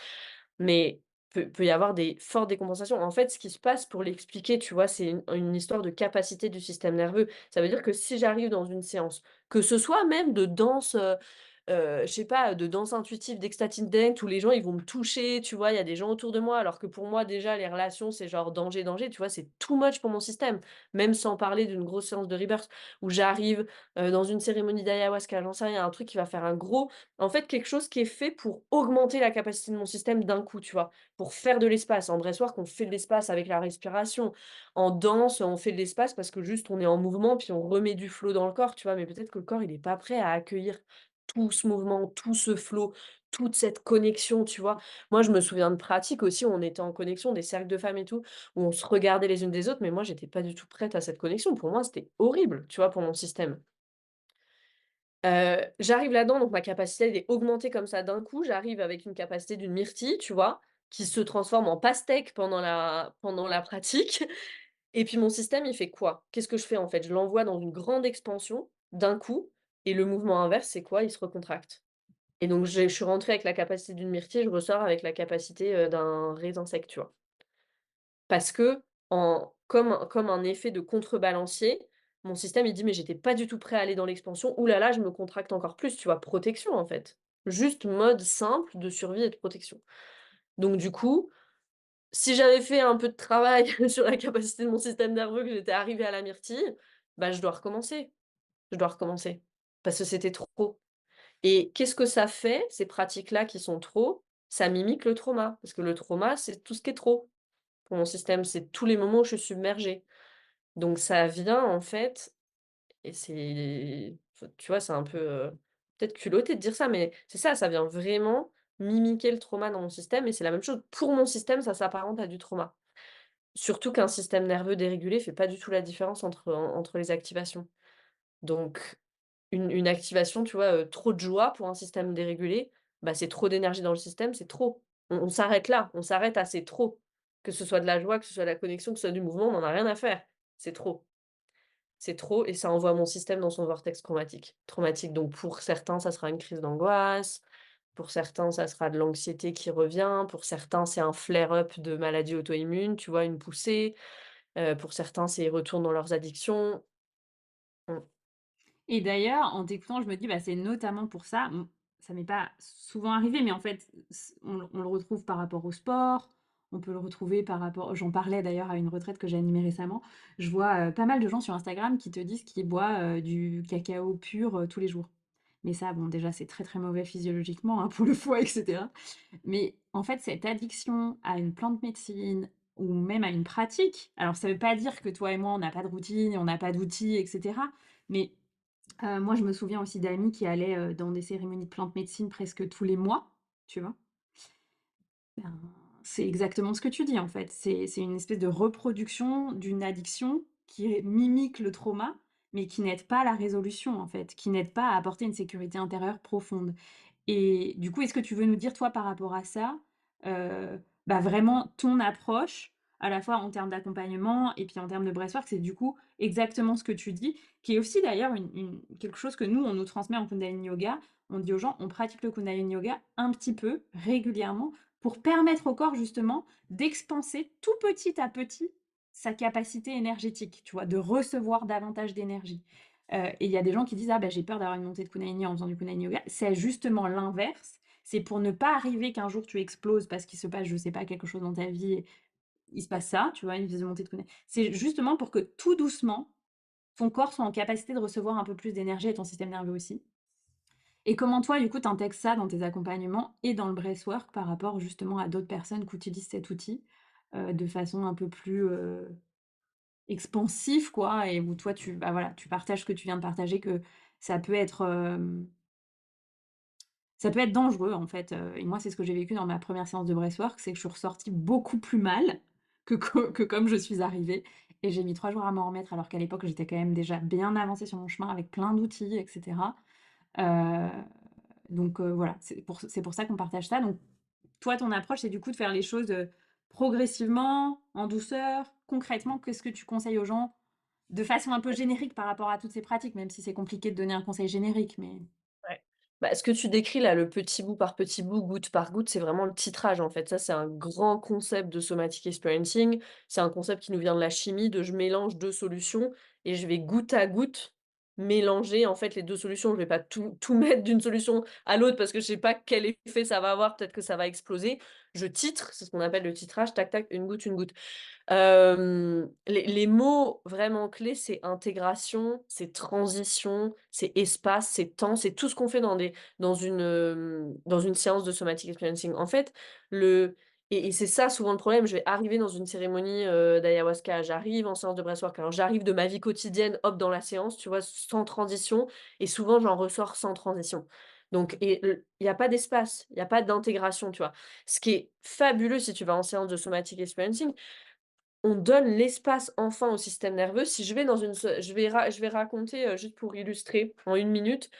Mais peut y avoir des fortes décompensations. En fait, ce qui se passe pour l'expliquer, tu vois, c'est une histoire de capacité du système nerveux. Ça veut dire que si j'arrive dans une séance, que ce soit même de danse, je sais pas, de danse intuitive, d'ecstatic dance où les gens, ils vont me toucher, tu vois? Il y a des gens autour de moi, alors que pour moi, déjà, les relations, c'est genre danger, danger, tu vois? C'est too much pour mon système. Même sans parler d'une grosse séance de rebirth où j'arrive, dans une cérémonie d'ayahuasca, j'en sais rien, un truc qui va faire un gros en fait, quelque chose qui est fait pour augmenter la capacité de mon système d'un coup, tu vois? Pour faire de l'espace. En breathwork, on fait de l'espace avec la respiration. En danse, on fait de l'espace parce que juste on est en mouvement, puis on remet du flow dans le corps, tu vois? Mais peut-être que le corps, il est pas prêt à accueillir tout ce mouvement, tout ce flow, toute cette connexion, tu vois? Moi, je me souviens de pratiques aussi où on était en connexion, des cercles de femmes et tout, où on se regardait les unes des autres, mais moi, j'étais pas du tout prête à cette connexion. Pour moi, c'était horrible, tu vois, pour mon système. J'arrive là-dedans, donc ma capacité, elle est augmentée comme ça d'un coup. J'arrive avec une capacité d'une myrtille, tu vois? Qui se transforme en pastèque pendant la pratique et puis mon système, il fait quoi? Qu'est-ce que je fais, en fait? Je l'envoie dans une grande expansion d'un coup et le mouvement inverse, c'est quoi? Il se recontracte et donc je suis rentrée avec la capacité d'une myrtille, je ressors avec la capacité, d'un raisin sec, tu vois? Parce que comme un effet de contrebalancier, mon système, il dit: «Mais j'étais pas du tout prêt à aller dans l'expansion. Ouh là là, je me contracte encore plus», tu vois? Protection, en fait. Juste mode simple de survie et de protection. Donc du coup, si j'avais fait un peu de travail sur la capacité de mon système nerveux, que j'étais arrivée à la myrtille, bah, je dois recommencer. Je dois recommencer. Parce que c'était trop. Et qu'est-ce que ça fait, ces pratiques-là qui sont trop? Ça mimique le trauma. Parce que le trauma, c'est tout ce qui est trop. Pour mon système, c'est tous les moments où je suis submergée. Donc ça vient en fait et c'est tu vois, c'est un peu, peut-être culotté de dire ça, mais c'est ça, ça vient vraiment mimiquer le trauma dans mon système et c'est la même chose pour mon système, ça s'apparente à du trauma. Surtout qu'un système nerveux dérégulé fait pas du tout la différence entre les activations. Donc une activation, tu vois, trop de joie pour un système dérégulé, bah, c'est trop d'énergie dans le système, c'est trop. On s'arrête là, on s'arrête à c'est trop. Que ce soit de la joie, que ce soit de la connexion, que ce soit du mouvement, on en a rien à faire. C'est trop. C'est trop et ça envoie mon système dans son vortex traumatique. Donc pour certains, ça sera une crise d'angoisse, pour certains, ça sera de l'anxiété qui revient, pour certains, c'est un flare-up de maladie auto-immune, tu vois, une poussée, pour certains, c'est ils retournent dans leurs addictions. Mmh. Et d'ailleurs, en t'écoutant, je me dis, bah, c'est notamment pour ça, ça m'est pas souvent arrivé, mais en fait, on le retrouve par rapport au sport, on peut le retrouver par rapport, j'en parlais d'ailleurs à une retraite que j'ai animée récemment, je vois pas mal de gens sur Instagram qui te disent qu'ils boivent du cacao pur tous les jours. Mais ça, bon, déjà, c'est très très mauvais physiologiquement hein, pour le foie, etc. Mais en fait, cette addiction à une plante médecine ou même à une pratique, alors ça veut pas dire que toi et moi, on n'a pas de routine, on n'a pas d'outils, etc. Mais moi, je me souviens aussi d'amis qui allaient, dans des cérémonies de plantes médecine presque tous les mois, tu vois? Ben, c'est exactement ce que tu dis, en fait. C'est une espèce de reproduction d'une addiction qui mimique le trauma, mais qui n'aide pas à la résolution, en fait, qui n'aide pas à apporter une sécurité intérieure profonde. Et du coup, est-ce que tu veux nous dire, toi, par rapport à ça, bah, vraiment ton approche, à la fois en termes d'accompagnement et puis en termes de breathwork, c'est du coup exactement ce que tu dis, qui est aussi d'ailleurs quelque chose que nous, on nous transmet en Kundalini Yoga. On dit aux gens: «On pratique le Kundalini Yoga un petit peu, régulièrement, pour permettre au corps justement d'expanser tout petit à petit sa capacité énergétique», tu vois? De recevoir davantage d'énergie. Et il y a des gens qui disent: «Ah bah, j'ai peur d'avoir une montée de Kundalini en faisant du Kundalini Yoga». C'est justement l'inverse. C'est pour ne pas arriver qu'un jour tu exploses parce qu'il se passe, je sais pas, quelque chose dans ta vie et il se passe ça, tu vois? Une espèce de montée de Kundalini. C'est justement pour que tout doucement, ton corps soit en capacité de recevoir un peu plus d'énergie et ton système nerveux aussi. Et comment toi, du coup, tu intègres ça dans tes accompagnements et dans le breathwork par rapport justement à d'autres personnes qui utilisent cet outil, de façon un peu plus, expansif quoi et où toi tu bah, voilà, tu partages ce que tu viens de partager que ça peut être, ça peut être dangereux en fait, et moi c'est ce que j'ai vécu dans ma première séance de breathwork, c'est que je suis ressortie beaucoup plus mal que comme je suis arrivée et j'ai mis 3 jours à m'en remettre alors qu'à l'époque j'étais quand même déjà bien avancée sur mon chemin avec plein d'outils et cetera. Heu, donc voilà, c'est pour ça qu'on partage ça donc toi, ton approche, c'est du coup de faire les choses, progressivement, en douceur, concrètement. Qu'est-ce que tu conseilles aux gens de façon un peu générique par rapport à toutes ces pratiques, même si c'est compliqué de donner un conseil générique, mais Ouais. Bah, ce que tu décris là, le petit bout par petit bout, goutte par goutte, c'est vraiment le titrage en fait. Ça, c'est un grand concept de somatic experiencing. C'est un concept qui nous vient de la chimie, de je mélange 2 solutions et je vais goutte à goutte mélanger en fait les 2 solutions. Je vais pas tout mettre d'une solution à l'autre parce que je sais pas quel effet ça va avoir, peut-être que ça va exploser. Je titre, c'est ce qu'on appelle le titrage, tac tac, une goutte, une goutte. Les mots vraiment clés, c'est intégration, c'est transition, c'est espace, c'est temps, c'est tout ce qu'on fait dans une séance de somatic experiencing. En fait, le et c'est ça souvent le problème, je vais arriver dans une cérémonie, d'ayahuasca, j'arrive en séance de breathwork, alors j'arrive de ma vie quotidienne, hop, dans la séance, tu vois? Sans transition et souvent j'en ressors sans transition. Donc il y a pas d'espace, il y a pas d'intégration, tu vois? Ce qui est fabuleux si tu vas en séance de somatic experiencing, on donne l'espace enfin au système nerveux. Si je vais dans une se je vais raconter, juste pour illustrer en 1 minute,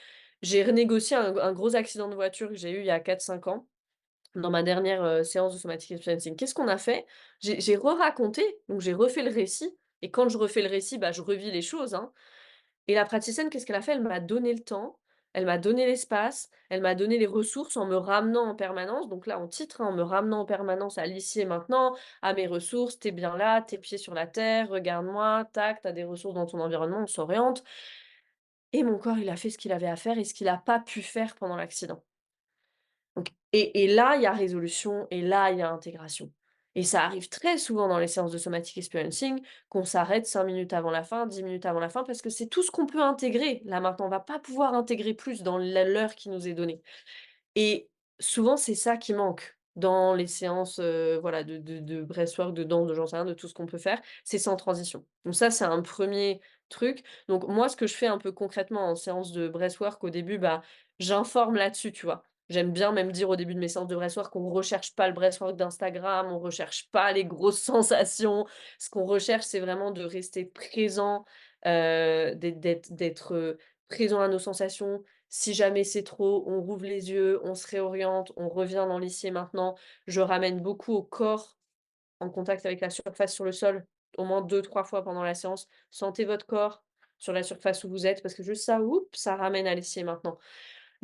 j'ai renégocié un gros accident de voiture que j'ai eu il y a 4 5 ans, dans ma dernière, séance de somatic experiencing. Qu'est-ce qu'on a fait? J'ai re-raconté, donc j'ai refait le récit et quand je refais le récit, bah, je revis les choses, hein. Et la praticienne, qu'est-ce qu'elle a fait? Elle m'a donné le temps, elle m'a donné l'espace, elle m'a donné les ressources en me ramenant en permanence, donc là en titre, hein, en me ramenant en permanence à l'ici et maintenant, à mes ressources. «Tu es bien là, tes pieds sur la terre, regarde-moi, tac, tu as des ressources dans ton environnement, on s'oriente» et mon corps, il a fait ce qu'il avait à faire et ce qu'il a pas pu faire pendant l'accident. Donc et là, il y a résolution et là, il y a intégration. Et ça arrive très souvent dans les séances de somatic experiencing qu'on s'arrête 5 minutes avant la fin, 10 minutes avant la fin parce que c'est tout ce qu'on peut intégrer. Là, maintenant, on va pas pouvoir intégrer plus dans l'heure qui nous est donnée. Et souvent, c'est ça qui manque dans les séances, voilà, de breathwork, de danse, de j'en sais rien, de tout ce qu'on peut faire, c'est sans transition. Donc ça, c'est un premier truc. Donc moi, ce que je fais un peu concrètement en séance de breathwork, au début, bah, j'informe là-dessus, tu vois? J'aime bien même dire au début de mes séances de breathwork qu'on recherche pas le breathwork d'Instagram, on recherche pas les grosses sensations. Ce qu'on recherche, c'est vraiment de rester présent, d'être présent à nos sensations, si jamais c'est trop, on rouvre les yeux, on se réoriente, on revient dans l'ici et maintenant. Je ramène beaucoup au corps en contact avec la surface sur le sol, au moins 2 3 fois pendant la séance. Sentez votre corps sur la surface où vous êtes parce que juste ça, oups, ça ramène à l'ici et maintenant.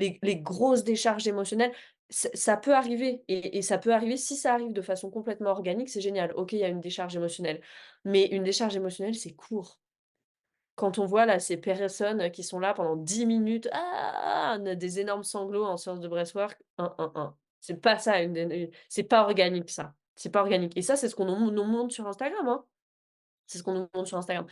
Les grosses décharges émotionnelles, ça peut arriver et ça peut arriver si ça arrive de façon complètement organique, c'est génial. OK, il y a une décharge émotionnelle, mais une décharge émotionnelle, c'est court. Quand on voit là ces personnes qui sont là pendant 10 minutes, ah! Des énormes sanglots en séance de breathwork, c'est pas ça c'est pas organique ça, c'est pas organique et ça, c'est ce qu'on nous montre sur Instagram, hein. C'est ce qu'on nous montre sur Instagram.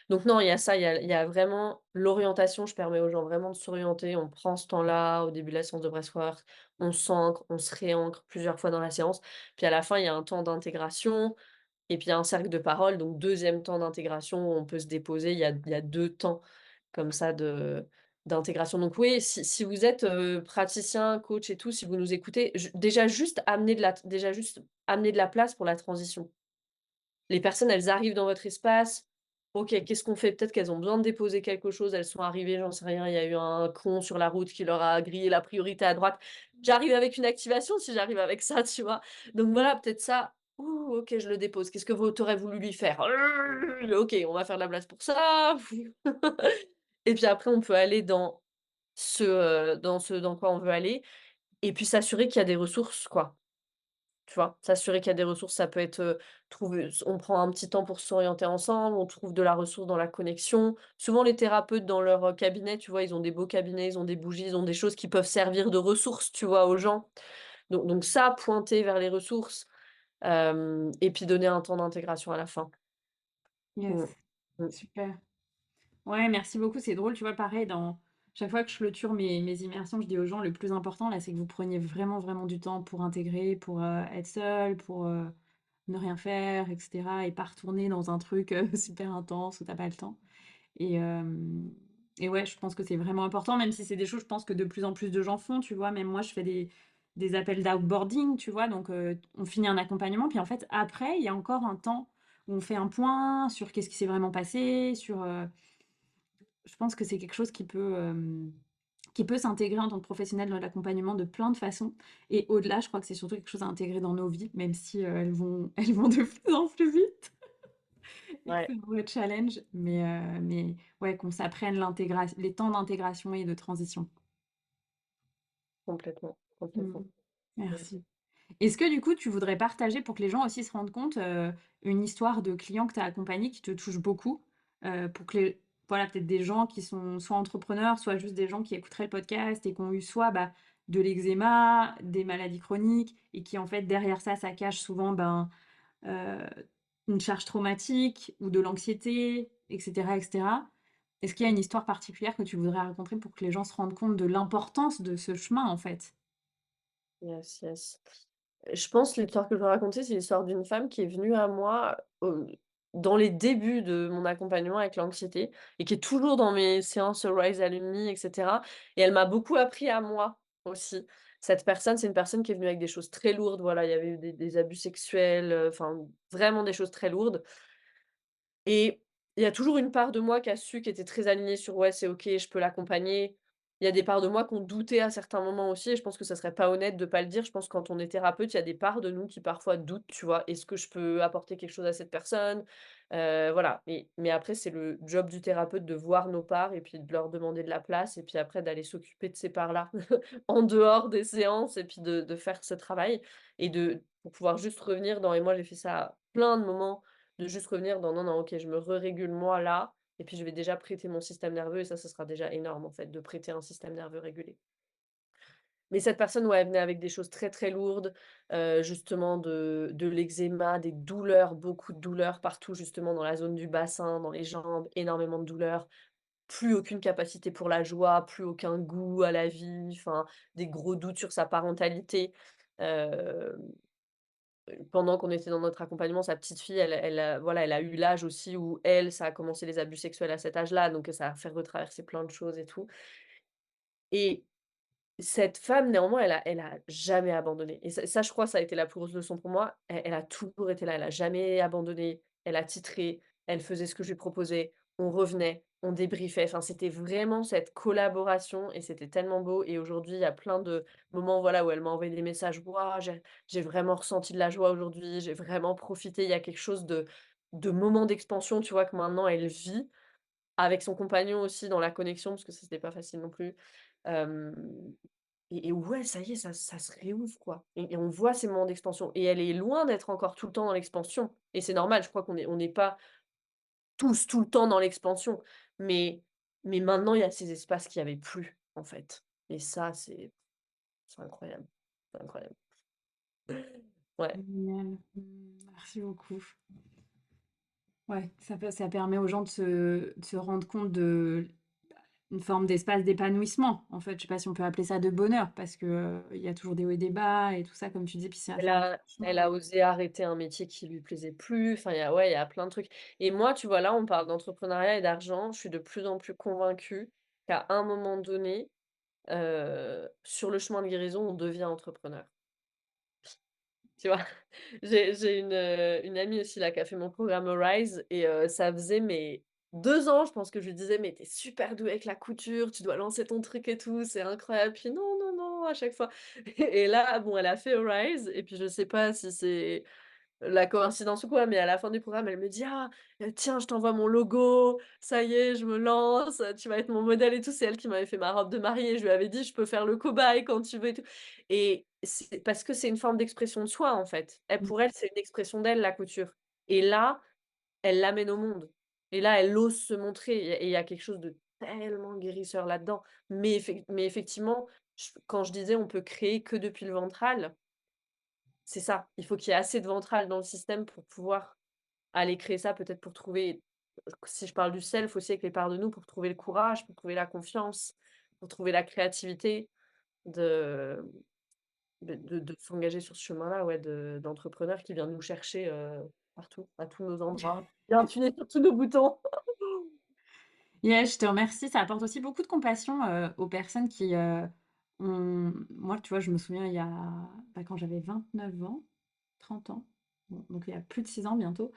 Donc non, il y a ça, il y a vraiment l'orientation, je permets aux gens vraiment de s'orienter, on prend ce temps-là au début de la séance de breathwork, on s'ancre, on se réancre plusieurs fois dans la séance, puis à la fin, il y a un temps d'intégration et puis il y a un cercle de parole, donc deuxième temps d'intégration où on peut se déposer. Il y a 2 temps comme ça d'intégration. Donc oui, si vous êtes, praticien, coach et tout, si vous nous écoutez, déjà juste amener de la place pour la transition. Les personnes, elles arrivent dans votre espace. OK, qu'est-ce qu'on fait? Peut-être qu'elles ont besoin de déposer quelque chose, elles sont arrivées, j'en sais rien, il y a eu un con sur la route qui leur a grillé la priorité à droite. J'arrive avec une activation si j'arrive avec ça, tu vois? Donc voilà, peut-être ça: «Ouh, OK, je le dépose. Qu'est-ce que vous tu voulu lui faire? OK, on va faire de la place pour ça». Et puis après, on peut aller dans ce dans quoi on veut aller et puis s'assurer qu'il y a des ressources, quoi. Tu vois? S'assurer qu'il y a des ressources, ça peut être, trouver on prend un petit temps pour s'orienter ensemble, on trouve de la ressource dans la connexion. Souvent les thérapeutes dans leur, cabinet, tu vois, ils ont des beaux cabinets, ils ont des bougies, ils ont des choses qui peuvent servir de ressources, tu vois, aux gens. Donc ça, pointer vers les ressources, et puis donner un temps d'intégration à la fin. yes, Mmh. Mmh. super. Ouais, merci beaucoup. C'est drôle, tu vois, pareil, dans chaque fois que je clôture mes immersions, je dis aux gens, le plus important, là, c'est que vous preniez vraiment, vraiment du temps pour intégrer, pour être seul, pour ne rien faire, etc. Et pas retourner dans un truc super intense où t'as pas le temps. Et, euh, et ouais, je pense que c'est vraiment important, même si c'est des choses, je pense que de plus en plus de gens font, tu vois. Même moi, je fais des appels d'outboarding, tu vois. Donc, on finit un accompagnement, puis en fait, après, il y a encore un temps où on fait un point sur qu'est-ce qui s'est vraiment passé, sur... je pense que c'est quelque chose qui peut qui peut s'intégrer en tant que professionnel dans l'accompagnement de plein de façons. Et au-delà, je crois que c'est surtout quelque chose à intégrer dans nos vies, même si elles vont de plus en plus vite et que Ouais, c'est un vrai challenge. Mais ouais, qu'on s'apprenne les temps d'intégration et de transition. complètement, Mm. complètement. Mmh. Merci. Est-ce que du coup, tu voudrais partager pour que les gens aussi se rendent compte une histoire de client que tu as accompagné qui te touche beaucoup, pour que voilà, peut-être des gens qui sont soit entrepreneurs, soit juste des gens qui écouteraient le podcast et qui ont eu soit bah, de l'eczéma, des maladies chroniques et qui en fait derrière ça, ça cache souvent ben, euh, une charge traumatique ou de l'anxiété, etc., etc. Est-ce qu'il y a une histoire particulière que tu voudrais raconter pour que les gens se rendent compte de l'importance de ce chemin en fait? Yes, yes. Je pense l'histoire que je vais raconter, c'est l'histoire d'une femme qui est venue à moi, dans les débuts de mon accompagnement avec l'anxiété et qui est toujours dans mes séances Rise Alumni et cetera et elle m'a beaucoup appris à moi aussi. Cette personne, c'est une personne qui est venue avec des choses très lourdes, voilà, il y avait eu des abus sexuels, enfin vraiment des choses très lourdes et il y a toujours une part de moi qui a su, qui était très alignée sur: «Ouais, c'est OK, je peux l'accompagner». Il y a des parts de moi qui ont douté à certains moments aussi et je pense que ça serait pas honnête de pas le dire. Je pense que quand on est thérapeute, il y a des parts de nous qui parfois doutent, tu vois? Est-ce que je peux apporter quelque chose à cette personne? Voilà, mais après c'est le job du thérapeute de voir nos parts et puis de leur demander de la place et puis après d'aller s'occuper de ces parts-là en dehors des séances et puis de faire ce travail et pour pouvoir juste revenir dans et moi j'ai fait ça à plein de moments, de juste revenir dans: «Non, non, OK, je me régule moi là et puis je vais déjà prêter mon système nerveux» et ça sera déjà énorme en fait de prêter un système nerveux régulé. Mais cette personne, ouais, elle venait avec des choses très, très lourdes, justement de l'eczéma, des douleurs, beaucoup de douleurs partout justement dans la zone du bassin, dans les jambes, énormément de douleurs. Plus aucune capacité pour la joie, plus aucun goût à la vie, enfin, des gros doutes sur sa parentalité. Hem, Pendant qu'on était dans notre accompagnement, sa petite fille, elle a voilà, elle a eu l'âge aussi où elle, ça a commencé les abus sexuels à cet âge-là, donc ça a fait retraverser plein de choses et tout et cette femme, néanmoins, elle a jamais abandonné et ça, je crois, ça a été la plus grosse leçon pour moi. Elle a toujours été là, elle a jamais abandonné, elle a titré, elle faisait ce que je lui proposais, on revenait, on débriefait, enfin, c'était vraiment cette collaboration et c'était tellement beau et aujourd'hui, il y a plein de moments, voilà, où elle m'a envoyé des messages: «Waouh, j'ai vraiment ressenti de la joie aujourd'hui, j'ai vraiment profité». Il y a quelque chose de moment d'expansion, tu vois, que maintenant elle vit avec son compagnon aussi dans la connexion, parce que ça, c'était pas facile non plus. Hem et ouais, ça y est, ça se réouvre, quoi et on voit ces moments d'expansion et elle est loin d'être encore tout le temps dans l'expansion et c'est normal, je crois on n'est pas tous tout le temps dans l'expansion, mais maintenant, il y a ces espaces qu'il y avait plus, en fait et ça, c'est incroyable, c'est incroyable. Ouais. Génial. Merci beaucoup. Ouais, ça permet aux gens de se rendre compte de une forme d'espace d'épanouissement, en fait. Je sais pas si on peut appeler ça de bonheur, parce que, il y a toujours des hauts et des bas et tout ça, comme tu dis, puis c'est Elle un a chemin. elle a osé arrêter un métier qui lui plaisait plus, enfin, il y a ouais, il y a plein de trucs et moi, tu vois, là, on parle d'entrepreneuriat et d'argent, je suis de plus en plus convaincue qu'à un moment donné, sur le chemin de guérison, on devient entrepreneur. Tu vois? J'ai une amie aussi là qui a fait mon programme Rise et ça faisait mais 2 ans, je pense que je lui disais: «Mais tu es super douée avec la couture, tu dois lancer ton truc et tout, c'est incroyable». Puis: «Non, non, non» à chaque fois et là, bon, elle a fait Rise et puis je sais pas si c'est la coïncidence ou quoi, mais à la fin du programme, elle me dit: «Ah, tiens, je t'envoie mon logo, ça y est, je me lance, tu vas être mon modèle et tout». C'est elle qui m'avait fait ma robe de mariée, je lui avais dit: «Je peux faire le cobaye quand tu veux et tout» et c'est parce que c'est une forme d'expression de soi, en fait. Elle, Mmh. pour elle, c'est une expression d'elle, la couture et là, elle l'amène au monde et là, elle ose se montrer et il y a quelque chose de tellement guérisseur là-dedans. Mais effectivement, quand je disais: «On peut créer que depuis le ventral», c'est ça. Il faut qu'il y ait assez de ventral dans le système pour pouvoir aller créer ça, peut-être pour trouver si je parle du self aussi avec les parts de nous, pour trouver le courage, pour trouver la confiance, pour trouver la créativité de de s'engager sur ce chemin-là, ouais, d'entrepreneur qui vient nous chercher, partout, à tous nos endroits. Vient appuyer sur tous nos boutons. Yeah, je te remercie. Ça apporte aussi beaucoup de compassion, aux personnes qui, ont moi, tu vois, je me souviens, il y a, bah, quand j'avais 29 ans, 30 ans, bon, donc il y a plus de 6 ans bientôt,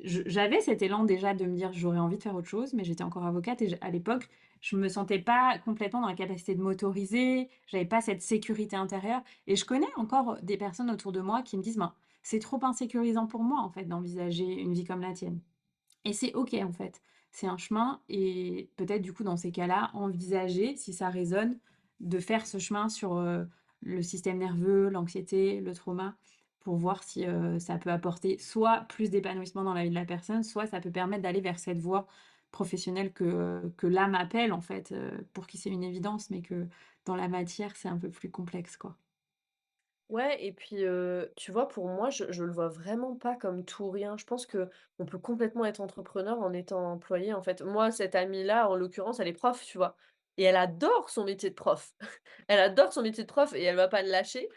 j'avais cet élan déjà de me dire: «J'aurais envie de faire autre chose», mais j'étais encore avocate et à l'époque, je me sentais pas complètement dans la capacité de m'autoriser, j'avais pas cette sécurité intérieure et je connais encore des personnes autour de moi qui me disent: «Ben, c'est trop insécurisant pour moi, en fait, d'envisager une vie comme la tienne». Et c'est OK, en fait. C'est un chemin et peut-être, du coup, dans ces cas-là, envisager, si ça résonne, de faire ce chemin sur, le système nerveux, l'anxiété, le trauma, pour voir si, ça peut apporter soit plus d'épanouissement dans la vie de la personne, soit ça peut permettre d'aller vers cette voie professionnelle que l'âme appelle, en fait, pour qui c'est une évidence, mais que dans la matière, c'est un peu plus complexe, quoi. Ouais et puis, tu vois, pour moi, je le vois vraiment pas comme tout ou rien. Je pense que on peut complètement être entrepreneur en étant employé, en fait. Moi, cette amie-là, en l'occurrence, elle est prof, tu vois? Et elle adore son métier de prof. Elle adore son métier de prof et elle va pas le lâcher,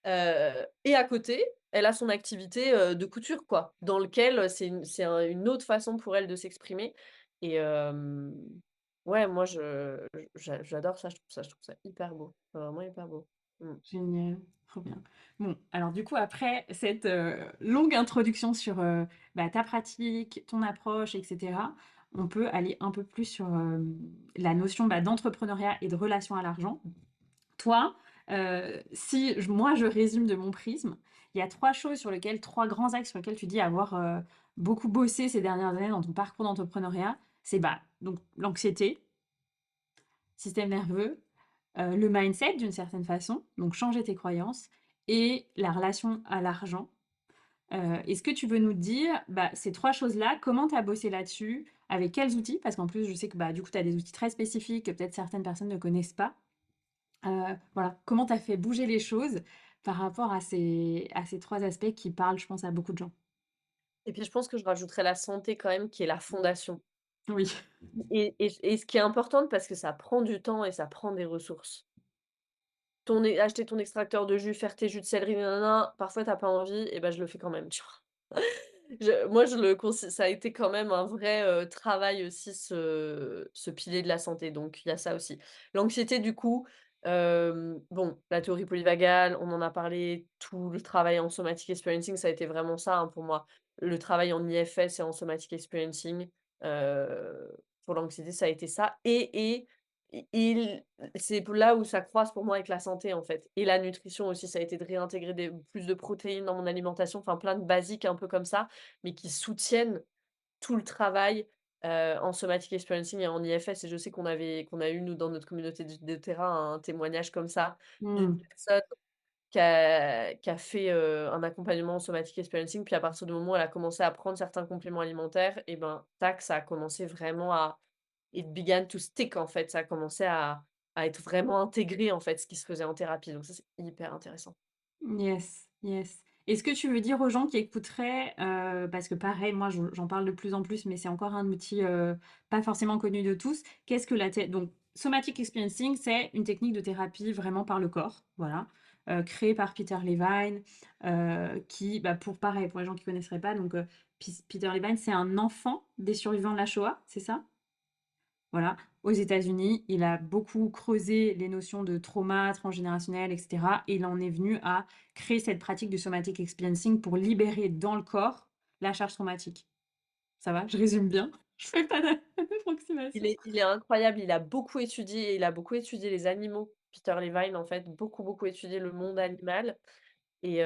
et à côté, elle a son activité, de couture, quoi, dans lequel, une autre façon pour elle de s'exprimer et ouais, moi, j'adore ça, je trouve ça hyper beau, vraiment hyper beau. Mmh. Génial, trop bien. Bon, alors du coup, après cette, longue introduction sur, bah, ta pratique, ton approche et cetera, on peut aller un peu plus sur, la notion, bah, d'entrepreneuriat et de relation à l'argent. Toi, si moi je résume de mon prisme, il y a 3 choses sur lesquelles 3 grands axes sur lesquels tu dis avoir, beaucoup bossé ces dernières années dans ton parcours d'entrepreneuriat. C'est, bah, donc l'anxiété, système nerveux, le mindset d'une certaine façon, donc changer tes croyances et la relation à l'argent. Est-ce que tu veux nous dire, bah, ces 3 choses-là, comment tu as bossé là-dessus? Avec quels outils? Parce qu'en plus, je sais que, bah, du coup, tu as des outils très spécifiques que peut-être certaines personnes ne connaissent pas. Voilà, comment tu as fait bouger les choses par rapport à ces 3 aspects qui parlent, je pense, à beaucoup de gens? Et puis je pense que je rajouterais la santé quand même qui est la fondation Oui. et ce qui est important parce que ça prend du temps et ça prend des ressources. Acheter ton extracteur de jus, faire tes jus de céleri, nin parfois tu as pas envie et ben je le fais quand même, tu vois? Moi, je le consi ça a été quand même un vrai, travail aussi ce pilier de la santé, donc il y a ça aussi. L'anxiété du coup, bon, la théorie polyvagale, on en a parlé, tout le travail en somatic experiencing, ça a été vraiment ça, hein, pour moi. Le travail en IFS et en somatic experiencing, pour l'anxiété, ça a été ça et il c'est là où ça croise pour moi avec la santé, en fait et la nutrition aussi, ça a été de réintégrer des plus de protéines dans mon alimentation, enfin plein de basiques un peu comme ça mais qui soutiennent tout le travail, en somatic experiencing et en IFS et je sais qu'on a eu nous dans notre communauté de terrain un témoignage comme ça d'une Mmh. personne qui a fait, un accompagnement en somatic experiencing puis à partir du moment où elle a commencé à prendre certains compléments alimentaires et ben, tac, ça a commencé vraiment à it began to stick en fait, ça a commencé à être vraiment intégré en fait, ce qui se faisait en thérapie donc ça, c'est hyper intéressant. Yes, yes. Est-ce que tu veux dire aux gens qui écouteraient, parce que pareil, moi j'en parle de plus en plus, mais c'est encore un outil, pas forcément connu de tous. Qu'est-ce que la thé donc somatic experiencing, c'est une technique de thérapie vraiment par le corps, voilà, créée par Peter Levine, qui, bah, pour pareil, pour les gens qui connaisseraient pas, donc Peter Levine, c'est un enfant des survivants de la Shoah, c'est ça? Voilà. Aux États-Unis, il a beaucoup creusé les notions de trauma transgénérationnel, et cetera. Et il en est venu à créer cette pratique du somatic experiencing pour libérer dans le corps la charge traumatique. Ça va? Je résume bien? Je fais pas d'approximation. Il est incroyable, il a beaucoup étudié les animaux, Peter Levine, en fait, beaucoup, beaucoup étudié le monde animal et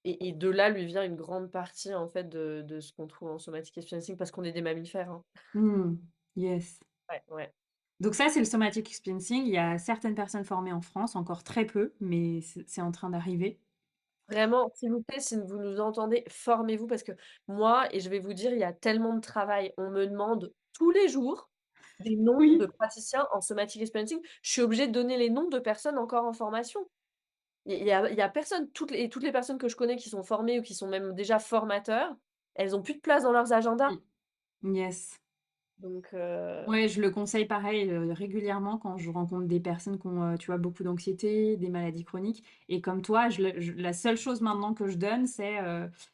et de là lui vient une grande partie, en fait, de ce qu'on trouve en somatic experiencing parce qu'on est des mammifères, hein. Mmh. Yes. Ouais, ouais. Donc ça, c'est le somatic experiencing. Il y a certaines personnes formées en France, encore très peu, mais c'est en train d'arriver. Vraiment, s'il vous plaît, si vous nous entendez, formez-vous parce que moi et je vais vous dire, il y a tellement de travail. On me demande tous les jours des noms de Oui. praticiens en somatic experiencing. Je suis obligée de donner les noms de personnes encore en formation. Il y a personne, toutes les personnes que je connais qui sont formées ou qui sont même déjà formateurs, elles ont plus de place dans leurs agendas. Oui. Yes. Donc Ouais, je le conseille pareil, régulièrement quand je rencontre des personnes qui ont, tu vois, beaucoup d'anxiété, des maladies chroniques et comme toi, la seule chose maintenant que je donne, c'est,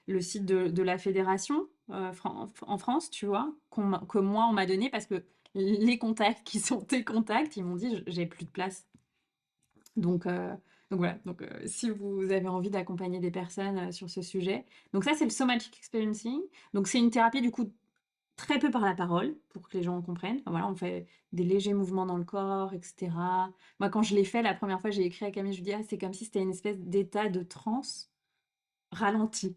le site de la fédération, en France, tu vois? Que moi on m'a donné parce que les contacts qui sont tes contacts, ils m'ont dit: «J'ai plus de place». Donc Donc voilà, donc si vous avez envie d'accompagner des personnes, sur ce sujet. Donc ça, c'est le somatic experiencing. Donc c'est une thérapie du coup très peu par la parole, pour que les gens comprennent. Enfin, voilà, on fait des légers mouvements dans le corps, et cetera. Moi, quand je l'ai fait la première fois, j'ai écrit à Camille, je lui dis: «Ah, c'est comme si c'était une espèce d'état de transe ralenti».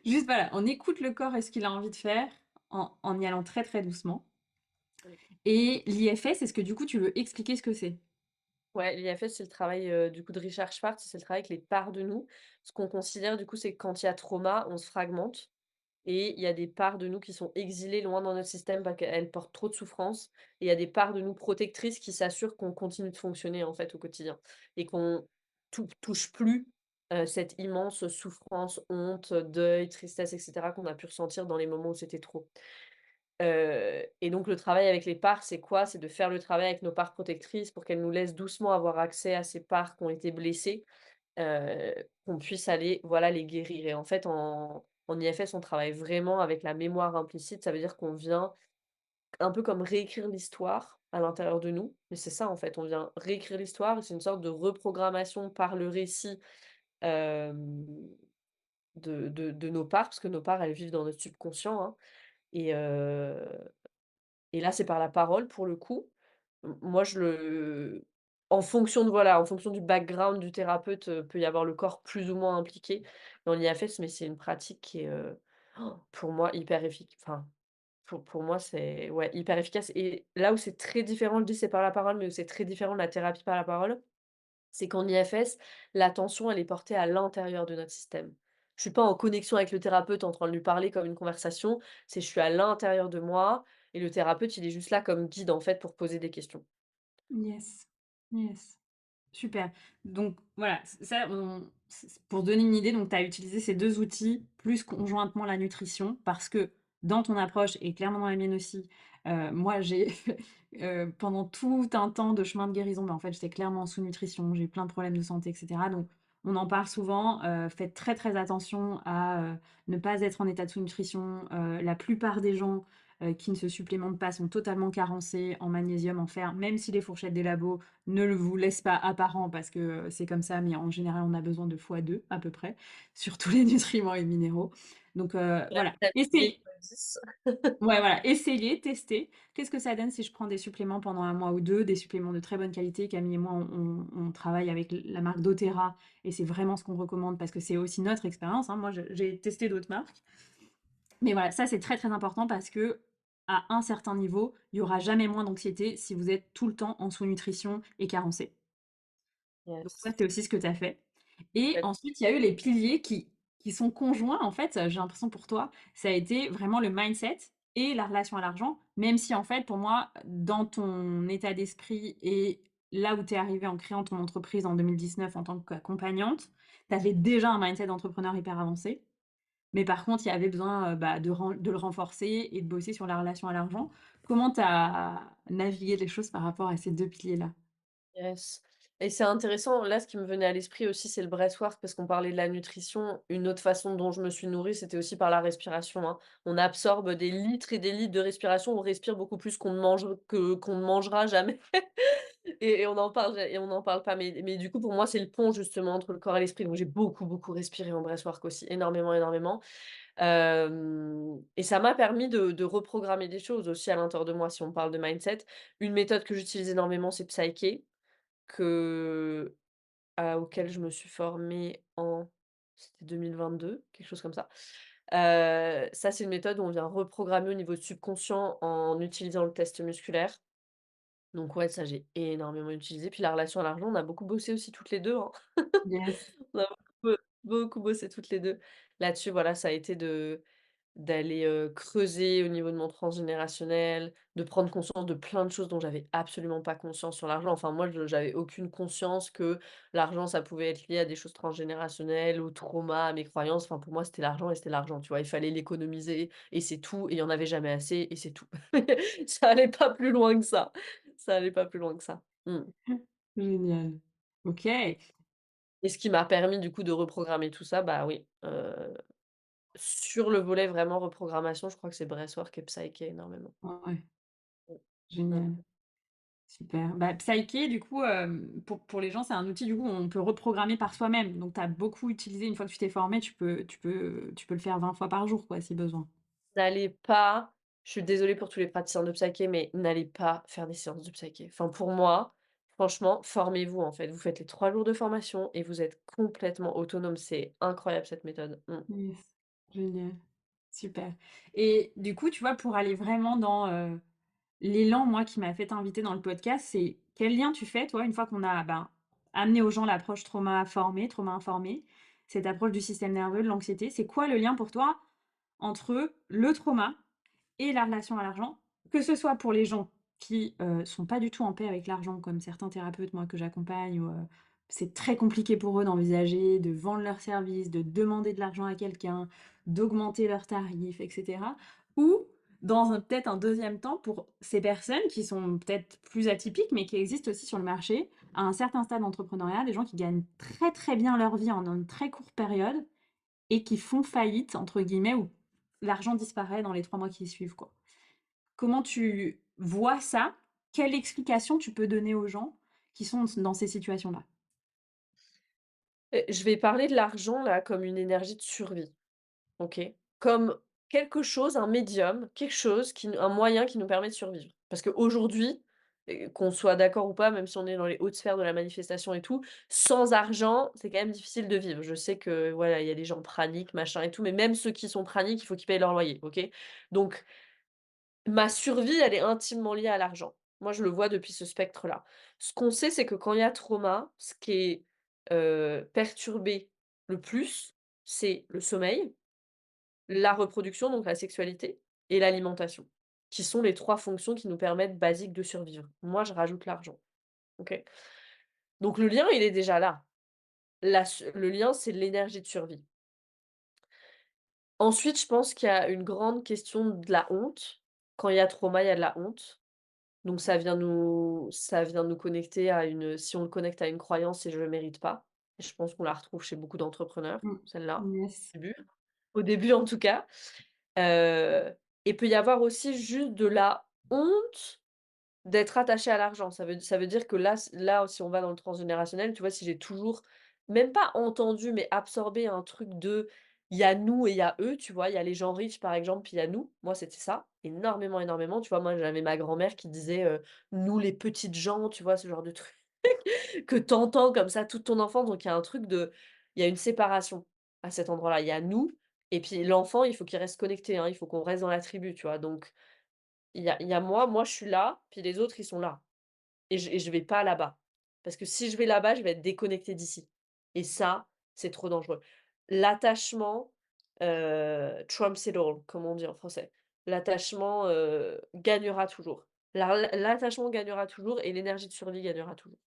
Juste voilà, on écoute le corps et ce qu'il a envie de faire en y allant très, très doucement. Oui. Et l'IFS, est-ce que du coup, tu veux expliquer ce que c'est? Ouais, l'IFS, c'est le travail, du coup de Richard Schwartz, c'est le travail avec les parts de nous. Ce qu'on considère du coup, c'est que quand il y a trauma, on se fragmente et il y a des parts de nous qui sont exilées loin dans notre système parce qu'elles portent trop de souffrance et il y a des parts de nous protectrices qui s'assurent qu'on continue de fonctionner, en fait, au quotidien et qu'on touche plus, cette immense souffrance, honte, deuil, tristesse et cetera qu'on a pu ressentir dans les moments où c'était trop. Et donc le travail avec les parts, c'est quoi? C'est de faire le travail avec nos parts protectrices pour qu'elles nous laissent doucement avoir accès à ces parts qui ont été blessées, heu, qu'on puisse aller, voilà, les guérir et en fait, en IFS, on travaille vraiment avec la mémoire implicite. Ça veut dire qu'on vient un peu comme réécrire l'histoire à l'intérieur de nous, mais c'est ça, en fait, on vient réécrire l'histoire et c'est une sorte de reprogrammation par le récit, hem, de nos parts, parce que nos parts, elles vivent dans notre subconscient, hein et et là, c'est par la parole pour le coup. Moi, je le en fonction de voilà, en fonction du background du thérapeute, peut y avoir le corps plus ou moins impliqué dans l'IAFS, mais c'est une pratique qui est, pour moi hyper enfin, pour moi, c'est ouais, hyper efficace et là où c'est très différent, je dis: «C'est par la parole», mais où c'est très différent de la thérapie par la parole, c'est qu'en IFS, l'attention, elle est portée à l'intérieur de notre système. Je suis pas en connexion avec le thérapeute en train de lui parler comme une conversation, c'est je suis à l'intérieur de moi et le thérapeute, il est juste là comme guide, en fait, pour poser des questions. Yes, yes. Super. Donc voilà, pour donner une idée, donc tu as utilisé ces 2 outils, plus conjointement la nutrition, parce que dans ton approche et clairement dans la mienne aussi, moi j'ai pendant tout un temps de chemin de guérison, en fait, j'étais clairement en sous-nutrition, j'ai eu plein de problèmes de santé et cetera, donc on en parle souvent, faites très, très attention à, ne pas être en état de sous-nutrition. La plupart des gens, qui ne se supplémentent pas sont totalement carencés en magnésium, en fer, même si les fourchettes des labos ne le vous laisse pas apparent parce que c'est comme ça, mais en général, on a besoin de fois 2 à peu près, sur tous les nutriments et minéraux. Donc La voilà, vitamine D essayez. fois 10. Ouais, voilà, essayez, testez. Qu'est-ce que ça donne si je prends des suppléments pendant un mois ou 2, des suppléments de très bonne qualité? Camille et moi, on travaille avec la marque doTERRA et c'est vraiment ce qu'on recommande parce que c'est aussi notre expérience, hein. Moi, j'ai testé d'autres marques. Mais voilà, ça, c'est très, très important parce que à un certain niveau, il y aura jamais moins d'anxiété si vous êtes tout le temps en sous-nutrition et carencé. Donc ça, Yes, c'est aussi ce que tu as fait. Et complètement. ensuite, il y a eu les piliers qui sont conjoints, en fait, j'ai l'impression pour toi, ça a été vraiment le mindset et la relation à l'argent, même si en fait, pour moi, dans ton état d'esprit et là où tu es arrivée en créant ton entreprise en 2019 en tant qu'accompagnante, tu avais déjà un mindset d'entrepreneur hyper avancé. Mais par contre, il y avait besoin, bah, de le renforcer et de bosser sur la relation à l'argent. Comment tu as navigué les choses par rapport à ces 2 piliers-là? Yes et c'est intéressant, là, ce qui me venait à l'esprit aussi, c'est le breathwork parce qu'on parlait de la nutrition. Une autre façon dont je me suis nourrie, c'était aussi par la respiration, hein. On absorbe des litres et des litres de respiration, on respire beaucoup plus qu'on ne mangera jamais et on n'en parle pas. Mais du coup, pour moi, c'est le pont justement entre le corps et l'esprit. Donc j'ai beaucoup, beaucoup respiré en breathwork aussi, énormément, énormément. Et ça m'a permis de reprogrammer des choses aussi à l'intérieur de moi, si on parle de mindset. Une méthode que j'utilise énormément, c'est Psyché. Que auquel je me suis formée en c'était 2022, quelque chose comme ça. Ça, c'est une méthode où on vient reprogrammer au niveau subconscient en utilisant le test musculaire. Donc ouais, ça, j'ai énormément utilisé. Puis la relation à l'argent, on a beaucoup bossé aussi toutes les 2, hein. Yes. On a beaucoup bossé toutes les 2 là-dessus, voilà, ça a été d'aller, creuser au niveau de mon transgénérationnel, de prendre conscience de plein de choses dont j'avais absolument pas conscience sur l'argent. Enfin moi, je j'avais aucune conscience que l'argent, ça pouvait être lié à des choses transgénérationnelles, au trauma, à mes croyances. Enfin pour moi, c'était l'argent et c'était l'argent, tu vois? Il fallait l'économiser et c'est tout et il y en avait jamais assez et c'est tout. Ça allait pas plus loin que ça. Ça allait pas plus loin que ça. Mmh. Génial. OK. Et ce qui m'a permis du coup de reprogrammer tout ça, bah oui, sur le volet vraiment reprogrammation, je crois que c'est Breathwork et Psyché énormément. Ouais, Mmh. Mmh. génial. Super. Bah, Psyché, du coup, pour les gens, c'est un outil, du coup, où on peut reprogrammer par soi-même. Donc tu as beaucoup utilisé une fois que tu t'es formé, tu peux le faire 20 fois par jour, quoi, si besoin. N'allez pas Je suis désolée pour tous les praticiens de psyché, mais n'allez pas faire des séances de psyché. Enfin, pour moi, franchement, formez-vous, en fait. Vous faites les 3 jours de formation et vous êtes complètement autonome. C'est incroyable cette méthode. Mmh. Yes. Génial. Super. Et du coup, tu vois, pour aller vraiment dans, l'élan, moi, qui m'a fait t'inviter dans le podcast, c'est quel lien tu fais, toi, une fois qu'on a, ben, amené aux gens l'approche trauma formée, trauma informé, cette approche du système nerveux, de l'anxiété, c'est quoi le lien pour toi entre le trauma et la relation à l'argent? Que ce soit pour les gens qui, sont pas du tout en paix avec l'argent, comme certains thérapeutes, moi, que j'accompagne, où, c'est très compliqué pour eux d'envisager de vendre leurs services, de demander de l'argent à quelqu'un, d'augmenter leurs tarifs et cetera. Ou dans un peut-être un deuxième temps, pour ces personnes qui sont peut-être plus atypiques, mais qui existent aussi sur le marché, à un certain stade d'entrepreneuriat, des gens qui gagnent très, très bien leur vie en une très courte période et qui font «faillite» entre guillemets, où l'argent disparaît dans les 3 mois qui suivent, quoi. Comment tu vois ça? Quelle explication tu peux donner aux gens qui sont dans ces situations-là? Je vais parler de l'argent, là, comme une énergie de survie. OK. Comme quelque chose, un médium, quelque chose un moyen qui nous permet de survivre. Parce qu'aujourd'hui, qu'on soit d'accord ou pas, même si on est dans les hautes sphères de la manifestation et tout, sans argent, c'est quand même difficile de vivre. Je sais que, voilà, il y a des gens praniques, machin et tout, mais même ceux qui sont praniques, il faut qu'ils payent leur loyer, OK? Donc ma survie, elle est intimement liée à l'argent. Moi, je le vois depuis ce spectre-là. Ce qu'on sait, c'est que quand il y a trauma, ce qui est, perturbé le plus, c'est le sommeil, la reproduction, donc la sexualité et l'alimentation, qui sont les 3 fonctions qui nous permettent basiques de survivre. Moi, je rajoute l'argent, OK? Donc le lien, il est déjà là. Le lien, c'est l'énergie de survie. Ensuite, je pense qu'il y a une grande question de la honte. Quand il y a trauma, il y a de la honte. Donc ça vient nous connecter à une si on le connecte à une croyance, c'est: «Je le mérite pas». Et je pense qu'on la retrouve chez beaucoup d'entrepreneurs, celle-là, Yes. au début. Au début, en tout cas. Heu et peut y avoir aussi juste de la honte d'être attaché à l'argent. Ça veut dire que là, si on va dans le transgénérationnel, tu vois, si j'ai toujours même pas entendu, mais absorbé un truc de: il y a nous et il y a eux, tu vois? Il y a les gens riches, par exemple, puis il y a nous. Moi, c'était ça, énormément, énormément. Tu vois, moi, j'avais ma grand-mère qui disait, «Nous les petites gens», tu vois? Ce genre de truc que tu entends comme ça toute ton enfance. Donc il y a une séparation à cet endroit-là. Il y a nous et puis l'enfant, il faut qu'il reste connecté, hein, il faut qu'on reste dans la tribu, tu vois? Donc il y a moi je suis là, puis les autres, ils sont là et je vais pas là-bas. Parce que si je vais là-bas, je vais être déconnectée d'ici et ça, c'est trop dangereux. L'attachement, trumps it all, comme on dit en français. L'attachement, gagnera toujours. L'attachement gagnera toujours et l'énergie de survie gagnera toujours.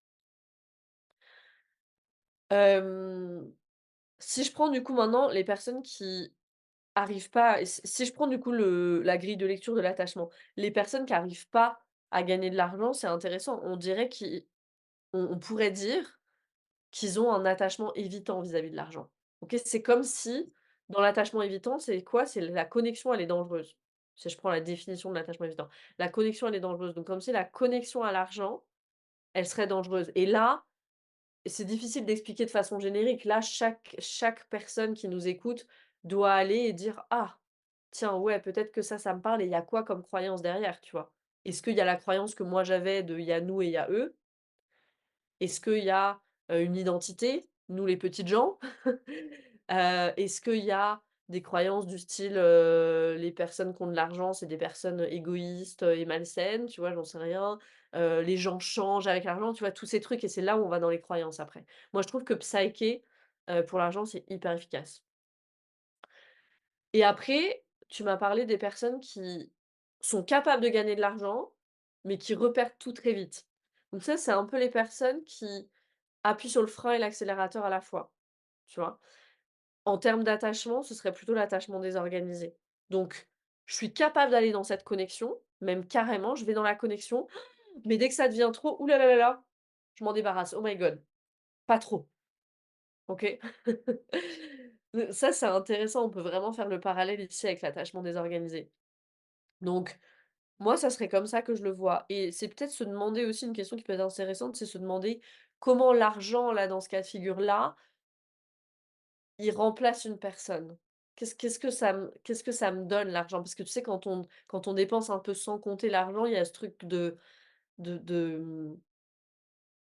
Hem, Si je prends du coup maintenant les personnes qui arrivent pas, et si je prends du coup la grille de lecture de l'attachement, les personnes qui arrivent pas à gagner de l'argent, c'est intéressant. On pourrait dire qu'ils ont un attachement évitant vis-à-vis de l'argent. OK? C'est comme si dans l'attachement évitant, c'est quoi? C'est la connexion, elle est dangereuse. Si je prends la définition de l'attachement évitant. La connexion, elle est dangereuse. Donc comme si la connexion à l'argent, elle serait dangereuse et là, c'est difficile d'expliquer de façon générique. Là, chaque personne qui nous écoute doit aller et dire: «Ah, tiens, ouais, peut-être que ça me parle et il y a quoi comme croyance derrière?» tu vois? Est-ce qu'il y a la croyance que moi j'avais de: «Il y a nous et il y a eux»? Est-ce qu'il y a, une identité, nous les petites gens? Est-ce qu'il y a des croyances du style, les personnes qui ont de l'argent, c'est des personnes égoïstes, et malsaines, tu vois? J'en sais rien. Les gens changent avec l'argent, tu vois? Tous ces trucs et c'est là où on va dans les croyances après. Moi, je trouve que Psyché, pour l'argent, c'est hyper efficace. Et après, tu m'as parlé des personnes qui sont capables de gagner de l'argent, mais qui repèrent tout très vite. Donc ça, c'est un peu les personnes qui appuie sur le frein et l'accélérateur à la fois, tu vois? En termes d'attachement, ce serait plutôt l'attachement désorganisé. Donc, je suis capable d'aller dans cette connexion, même carrément, je vais dans la connexion, mais dès que ça devient trop, ouh là là là là, je m'en débarrasse. Oh my god, pas trop, OK? Ça, c'est intéressant, on peut vraiment faire le parallèle ici avec l'attachement désorganisé. Donc Moi, ça serait comme ça que je le vois et c'est peut-être se demander aussi une question qui peut être intéressante, c'est se demander comment l'argent, là, dans ce cas de figure-là, il remplace une personne. Qu'est-ce que ça me donne l'argent? Parce que tu sais, quand on dépense un peu sans compter l'argent, il y a ce truc de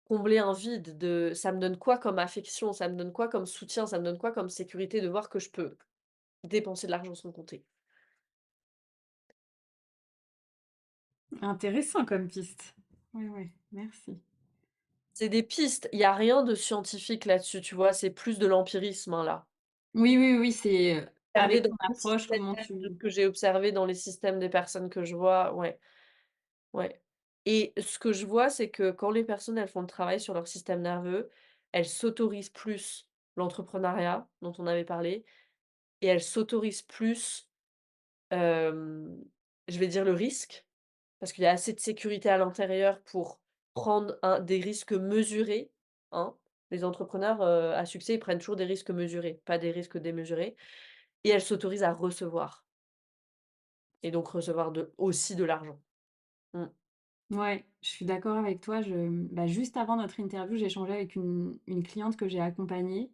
combler un vide, de ça me donne quoi comme affection? Ça me donne quoi comme soutien? Ça me donne quoi comme sécurité de voir que je peux dépenser de l'argent sans compter? Intéressant comme piste. Ouais, ouais, merci. C'est des pistes, il y a rien de scientifique là-dessus, tu vois? C'est plus de l'empirisme, hein, là. Oui, oui, oui, c'est, Observé avec dans ton mon approche, système, comment de tu ce que j'ai observé dans les systèmes des personnes que je vois, ouais, ouais et ce que je vois, c'est que quand les personnes, elles font le travail sur leur système nerveux, elles s'autorisent plus l'entrepreneuriat, dont on avait parlé et elles s'autorisent plus, hem, je vais dire le risque, parce qu'il y a assez de sécurité à l'intérieur pour prendre des risques mesurés, hein. Les entrepreneurs, à succès, ils prennent toujours des risques mesurés, pas des risques démesurés et elles s'autorisent à recevoir. Et donc recevoir aussi de l'argent. Mmh. ouais, je suis d'accord avec toi. Bah, juste avant notre interview, j'ai échangé avec une cliente que j'ai accompagnée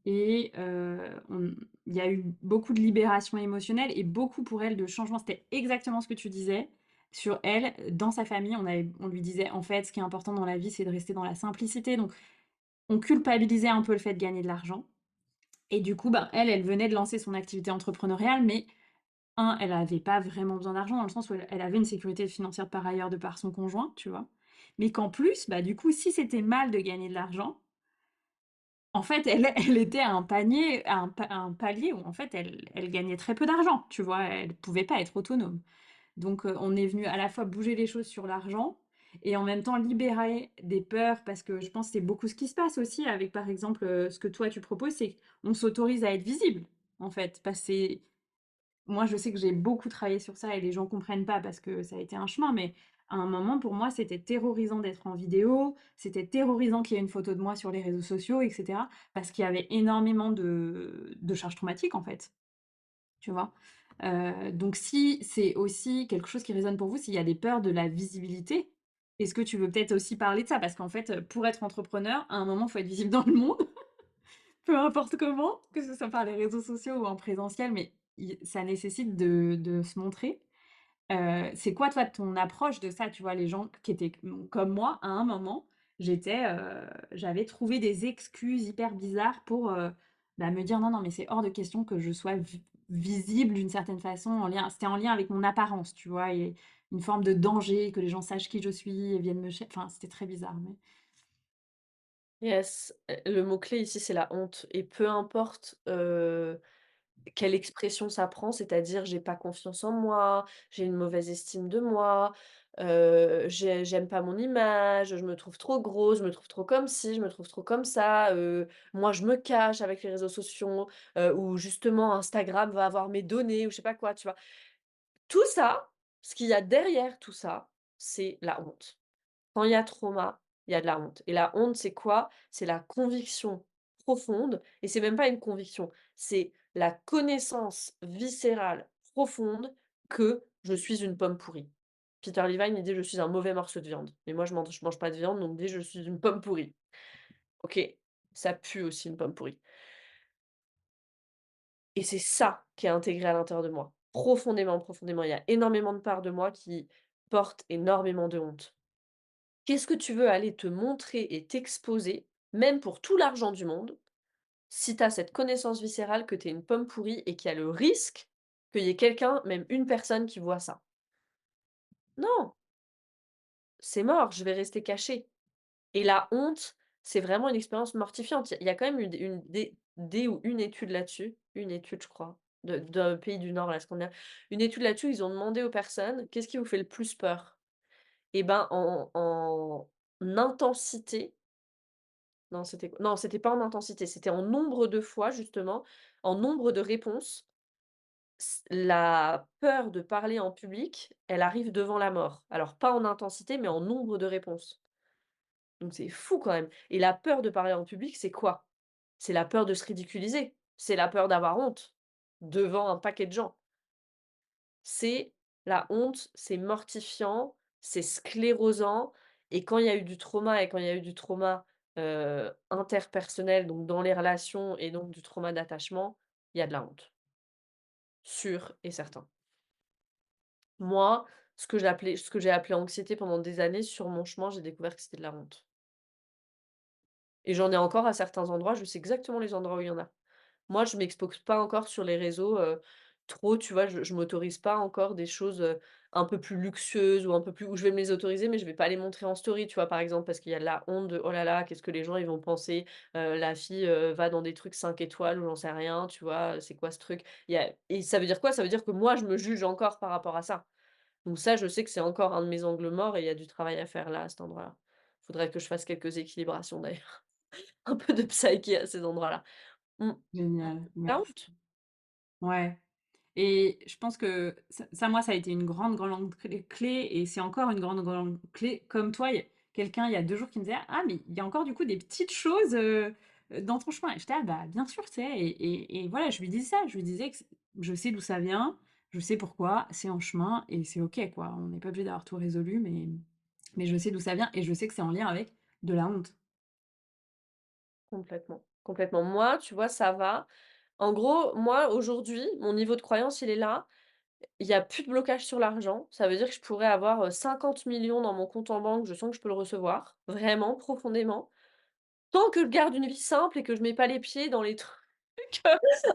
et il y a eu beaucoup de libération émotionnelle et beaucoup pour elle de changement. C'était exactement ce que tu disais. Sur elle, dans sa famille, on lui disait, en fait, ce qui est important dans la vie, c'est de rester dans la simplicité. Donc, on culpabilisait un peu le fait de gagner de l'argent. Et du coup, ben, elle venait de lancer son activité entrepreneuriale, mais elle avait pas vraiment besoin d'argent dans le sens où elle avait une sécurité financière par ailleurs de par son conjoint, tu vois? Mais qu'en plus, bah, du coup, si c'était mal de gagner de l'argent, en fait, elle était à un palier où en fait elle gagnait très peu d'argent, tu vois? Elle pouvait pas être autonome. Donc, on est venu à la fois bouger les choses sur l'argent et en même temps libérer des peurs parce que je pense que c'est beaucoup ce qui se passe aussi avec, par exemple, ce que toi tu proposes, c'est qu'on s'autorise à être visible, en fait. Parce que moi, je sais que j'ai beaucoup travaillé sur ça et les gens comprennent pas parce que ça a été un chemin, mais à un moment, pour moi, c'était terrorisant d'être en vidéo, c'était terrorisant qu'il y ait une photo de moi sur les réseaux sociaux, et cetera, parce qu'il y avait énormément de charges traumatiques, en fait, tu vois? Donc si c'est aussi quelque chose qui résonne pour vous, s'il y a des peurs de la visibilité, est-ce que tu veux peut-être aussi parler de ça? Parce qu'en fait, pour être entrepreneur, à un moment, il faut être visible dans le monde. Peu importe comment, que ce soit par les réseaux sociaux ou en présentiel, mais ça nécessite de se montrer. C'est quoi, toi, ton approche de ça? Tu vois, les gens qui étaient comme moi, à un moment, j'avais trouvé des excuses hyper bizarres pour bah, me dire non, non, mais c'est hors de question que je sois visible d'une certaine façon, c'était en lien avec mon apparence, tu vois, et une forme de danger, que les gens sachent qui je suis et viennent enfin, c'était très bizarre. Mais... Yes, le mot-clé ici, c'est la honte et peu importe, quelle expression ça prend, c'est-à-dire j'ai pas confiance en moi, j'ai une mauvaise estime de moi, j'aime pas mon image, je me trouve trop grosse, je me trouve trop comme ci, je me trouve trop comme ça, moi je me cache avec les réseaux sociaux, ou justement Instagram va avoir mes données ou je sais pas quoi, tu vois? Tout ça, ce qu'il y a derrière tout ça, c'est la honte. Quand il y a trauma, il y a de la honte et la honte, c'est quoi? C'est la conviction profonde et c'est même pas une conviction, c'est la connaissance viscérale profonde que je suis une pomme pourrie. Peter Levine, il dit: «Je suis un mauvais morceau de viande» et moi je mange pas de viande, donc il dit: «Je suis une pomme pourrie». OK, ça pue aussi une pomme pourrie et c'est ça qui est intégré à l'intérieur de moi. Profondément, profondément, il y a énormément de parts de moi qui portent énormément de honte. Qu'est-ce que tu veux aller te montrer et t'exposer, même pour tout l'argent du monde, si tu as cette connaissance viscérale que tu es une pomme pourrie et qu'il y a le risque qu'il y ait quelqu'un, même une personne qui voit ça? Non, c'est mort, je vais rester cachée et la honte, c'est vraiment une expérience mortifiante. Il y a quand même eu des ou une étude là-dessus, une étude je crois, d'un pays du Nord là, scandinave. Une étude là-dessus, ils ont demandé aux personnes: «Qu'est-ce qui vous fait le plus peur?» et ben en intensité. Non, c'était pas en intensité, c'était en nombre de fois justement, en nombre de réponses. La peur de parler en public, elle arrive devant la mort. Alors pas en intensité, mais en nombre de réponses. Donc c'est fou quand même et la peur de parler en public, c'est quoi? C'est la peur de se ridiculiser, c'est la peur d'avoir honte devant un paquet de gens. C'est La honte, c'est mortifiant, c'est sclérosant et quand il y a eu du trauma et quand il y a eu du trauma, interpersonnel, donc dans les relations et donc du trauma d'attachement, il y a de la honte. Sûr et certain. Moi, ce que j'ai appelé anxiété pendant des années, sur mon chemin, j'ai découvert que c'était de la honte et j'en ai encore à certains endroits, je sais exactement les endroits où il y en a. Moi, je m'expose pas encore sur les réseaux, trop, tu vois? Je m'autorise pas encore des choses, un peu plus luxueuses ou un peu plus où je vais me les autoriser, mais je vais pas les montrer en story, tu vois? Par exemple, parce qu'il y a de la honte de: «Oh là là, qu'est-ce que les gens ils vont penser? La fille, va dans des trucs 5 étoiles ou j'en sais rien, tu vois? C'est quoi ce truc?» Il y a et ça veut dire quoi? Ça veut dire que moi, je me juge encore par rapport à ça. Donc ça, je sais que c'est encore un de mes angles morts et il y a du travail à faire là, à cet endroit-là. Faudrait que je fasse quelques équilibrations d'ailleurs. Un peu de psyché à ces endroits-là. Mmh. Génial, La merci. honte. Ouais. Et je pense que ça, moi, ça a été une grande, grande clé et c'est encore une grande, grande clé. Comme toi, il y a quelqu'un il y a 2 jours qui me disait: «Ah mais il y a encore du coup des petites choses, dans ton chemin» et j'étais: «Ah bah bien sûr, tu sais» et voilà, je lui disais ça, je lui disais que je sais d'où ça vient, je sais pourquoi, c'est en chemin et c'est OK quoi. On n'est pas obligé d'avoir tout résolu mais je sais d'où ça vient et je sais que c'est en lien avec de la honte. Complètement, complètement. Moi, tu vois, ça va. En gros, moi, aujourd'hui, mon niveau de croyance, il est là. Il y a plus de blocage sur l'argent. Ça veut dire que je pourrais avoir, 50 000 000 dans mon compte en banque, je sens que je peux le recevoir, vraiment, profondément. Tant que je garde une vie simple et que je mets pas les pieds dans les trucs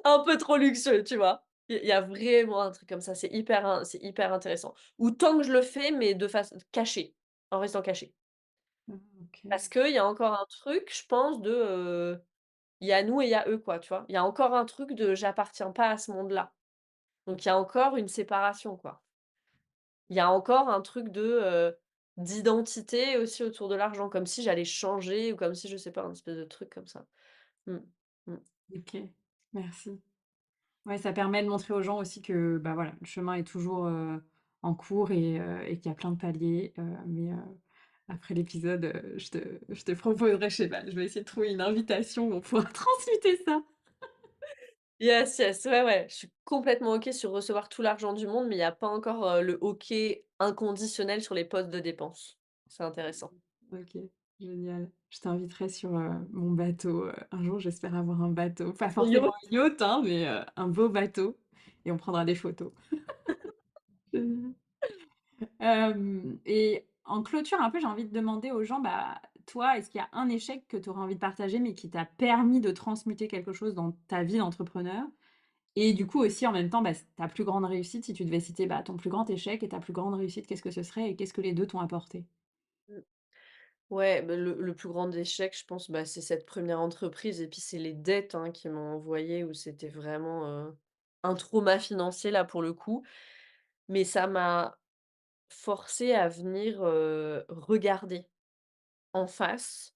un peu trop luxueux, tu vois? Il y a vraiment un truc comme ça, c'est hyper intéressant. Ou tant que je le fais, mais de façon cachée, en restant caché. Ah OK. Parce qu'il y a encore un truc, je pense, il y a nous et il y a eux, quoi, tu vois? Il y a encore un truc de j'appartiens pas à ce monde-là. Donc il y a encore une séparation, quoi. Il y a encore un truc d'identité aussi autour de l'argent, comme si j'allais changer ou comme si, je sais pas, un espèce de truc comme ça. Mmh. Mmh. OK, merci. Ouais, ça permet de montrer aux gens aussi que, bah, voilà, le chemin est toujours, en cours et qu'il y a plein de paliers, mais après l'épisode, je te proposerai, je sais pas, je vais essayer de trouver une invitation où on pourra transmuter ça. Yes, yes, ouais, ouais, je suis complètement OK sur recevoir tout l'argent du monde, mais il y a pas encore, le OK inconditionnel sur les postes de dépenses. C'est intéressant. OK, génial. Je t'inviterai sur, mon bateau, un jour, j'espère avoir un bateau. Pas forcément Yo un yacht, hein, mais un beau bateau et on prendra des photos. Génial. Et en clôture un peu, j'ai envie de demander aux gens, bah, toi, est-ce qu'il y a un échec que tu aurais envie de partager, mais qui t'a permis de transmuter quelque chose dans ta vie d'entrepreneur? Et du coup aussi, en même temps, bah, ta plus grande réussite, si tu devais citer, bah, ton plus grand échec et ta plus grande réussite, qu'est-ce que ce serait et qu'est-ce que les 2 t'ont apporté? mmh. Ouais, bah, le plus grand échec, je pense, bah, c'est cette première entreprise et puis c'est les dettes, hein, qui m'ont envoyé où c'était vraiment, un trauma financier là pour le coup. Mais ça m'a forcée à venir, regarder en face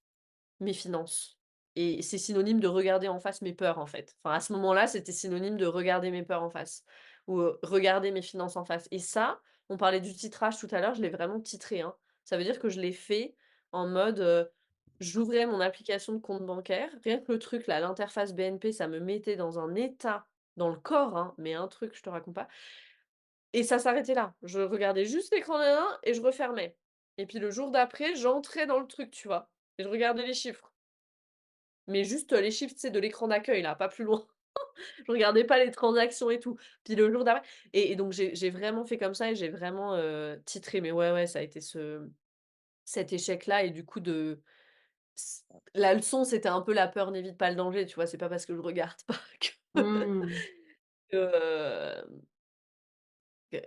mes finances et c'est synonyme de regarder en face mes peurs, en fait. Enfin, à ce moment-là, c'était synonyme de regarder mes peurs en face ou, regarder mes finances en face et ça, on parlait du titrage tout à l'heure, je l'ai vraiment titré, hein. Ça veut dire que je l'ai fait en mode, j'ouvrais mon application de compte bancaire, rien que le truc là, l'interface BNP, ça me mettait dans un état, dans le corps, hein, mais un truc, je te raconte pas et ça s'arrêtait là. Je regardais juste l'écran d'un et je refermais et puis le jour d'après, j'entrais dans le truc, tu vois? Et je regardais les chiffres. Mais juste, les chiffres, tu sais, de l'écran d'accueil là, pas plus loin. Je regardais pas les transactions et tout. Puis le jour d'après et donc j'ai vraiment fait comme ça et j'ai vraiment, titré. Mais ouais, ouais, ça a été cet échec-là et du coup de s la leçon, c'était un peu la peur n'évite pas le danger, tu vois? C'est pas parce que je regarde pas Mmh.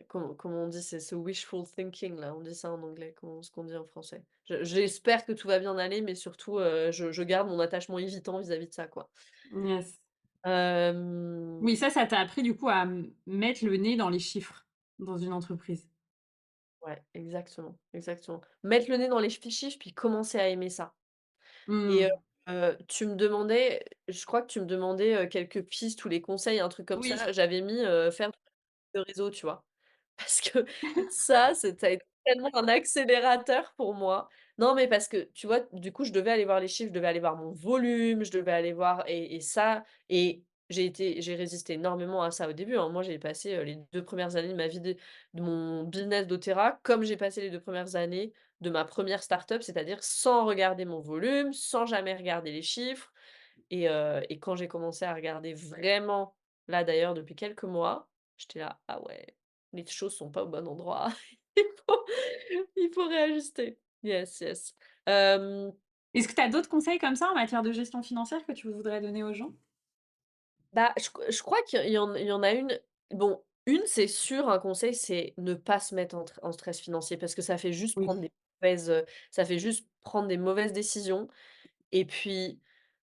comment on dit? C'est ce wishful thinking là, on dit ça en anglais, comment ce qu'on dit en français? J'espère que tout va bien aller, mais surtout, je garde mon attachement évitant vis-à-vis de ça, quoi. Yes. Hem, Oui, ça t'a appris du coup à mettre le nez dans les chiffres, dans une entreprise. ouais, exactement, exactement. Mettre le nez dans les chiffres, puis commencer à aimer ça et Mmh. tu me demandais je crois que tu me demandais, quelques pistes ou les conseils, un truc comme Oui. ça. J'avais mis, faire de réseau, tu vois? Parce que ça a été tellement un accélérateur pour moi. Non, mais parce que, tu vois, du coup, je devais aller voir les chiffres, je devais aller voir mon volume, je devais aller voir et ça et j'ai résisté énormément à ça au début, hein. Moi, j'ai passé, les 2 premières années de ma vie de mon business doTERRA, comme j'ai passé les 2 premières années de ma première start-up, c'est-à-dire sans regarder mon volume, sans jamais regarder les chiffres et quand j'ai commencé à regarder vraiment, là d'ailleurs depuis quelques mois, j'étais là: «Ah ouais, les choses sont pas au bon endroit, il faut il faut réajuster». Yes, yes. Hem Est-ce que tu as d'autres conseils comme ça en matière de gestion financière que tu voudrais donner aux gens? Bah, je crois qu'il y en a une bon, une c'est sûr, un conseil, c'est ne pas se mettre en stress financier parce que Oui. ça fait juste prendre des mauvaises décisions et puis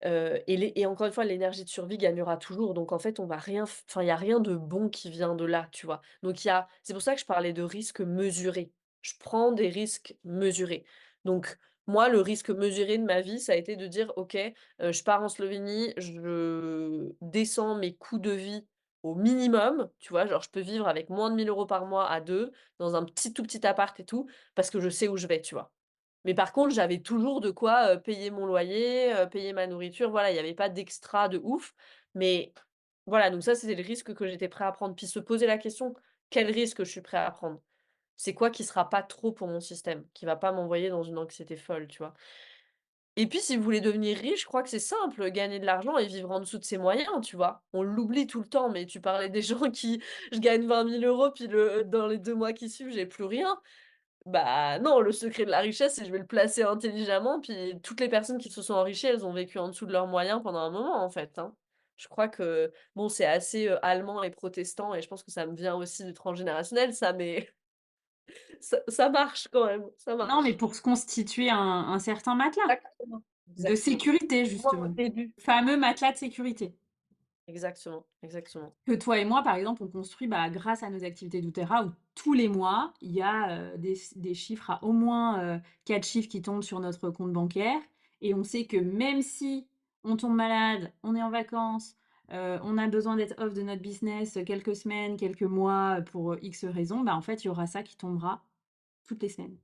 et encore une fois, l'énergie de survie gagnera toujours, donc en fait, on va rien f enfin, il y a rien de bon qui vient de là, tu vois? Donc c'est pour ça que je parlais de risques mesurés. Je prends des risques mesurés. Donc moi, le risque mesuré de ma vie, ça a été de dire: «OK, je pars en Slovénie, je descends mes coûts de vie au minimum», tu vois? Genre, je peux vivre avec moins de 1 000 € par mois à 2 dans un petit tout petit appart et tout, parce que je sais où je vais, tu vois? Mais par contre, j'avais toujours de quoi, payer mon loyer, payer ma nourriture, voilà, il y avait pas d'extra de ouf. Mais voilà, donc ça, c'était le risque que j'étais prêt à prendre. Puis se poser la question: «Quel risque je suis prêt à prendre? C'est quoi qui sera pas trop pour mon système? Qui va pas m'envoyer dans une anxiété folle?» tu vois? Et puis si vous voulez devenir riche, je crois que c'est simple, gagner de l'argent et vivre en dessous de ses moyens, tu vois? On l'oublie tout le temps, mais tu parlais des gens qui: «Je gagne 20 000 € puis dans les 2 mois qui suivent, j'ai plus rien». Bah, non, le secret de la richesse, c'est je vais le placer intelligemment, puis toutes les personnes qui se sont enrichies, elles ont vécu en dessous de leurs moyens pendant un moment, en fait, hein. Je crois que, bon, c'est assez, allemand et protestant et je pense que ça me vient aussi du transgénérationnel ça, mais ça marche quand même, ça Non, mais marche. pour se constituer un certain matelas Exactement, de exactement. sécurité, Au moins au justement. début. Fameux matelas de sécurité. Exactement, exactement. Que toi et moi, par exemple, on construit, bah, grâce à nos activités doTERRA où tous les mois, il y a, des chiffres à au moins, 4 chiffres qui tombent sur notre compte bancaire et on sait que même si on tombe malade, on est en vacances, on a besoin d'être off de notre business, quelques semaines, quelques mois, pour, X raisons, bah, en fait, il y aura ça qui tombera toutes les semaines.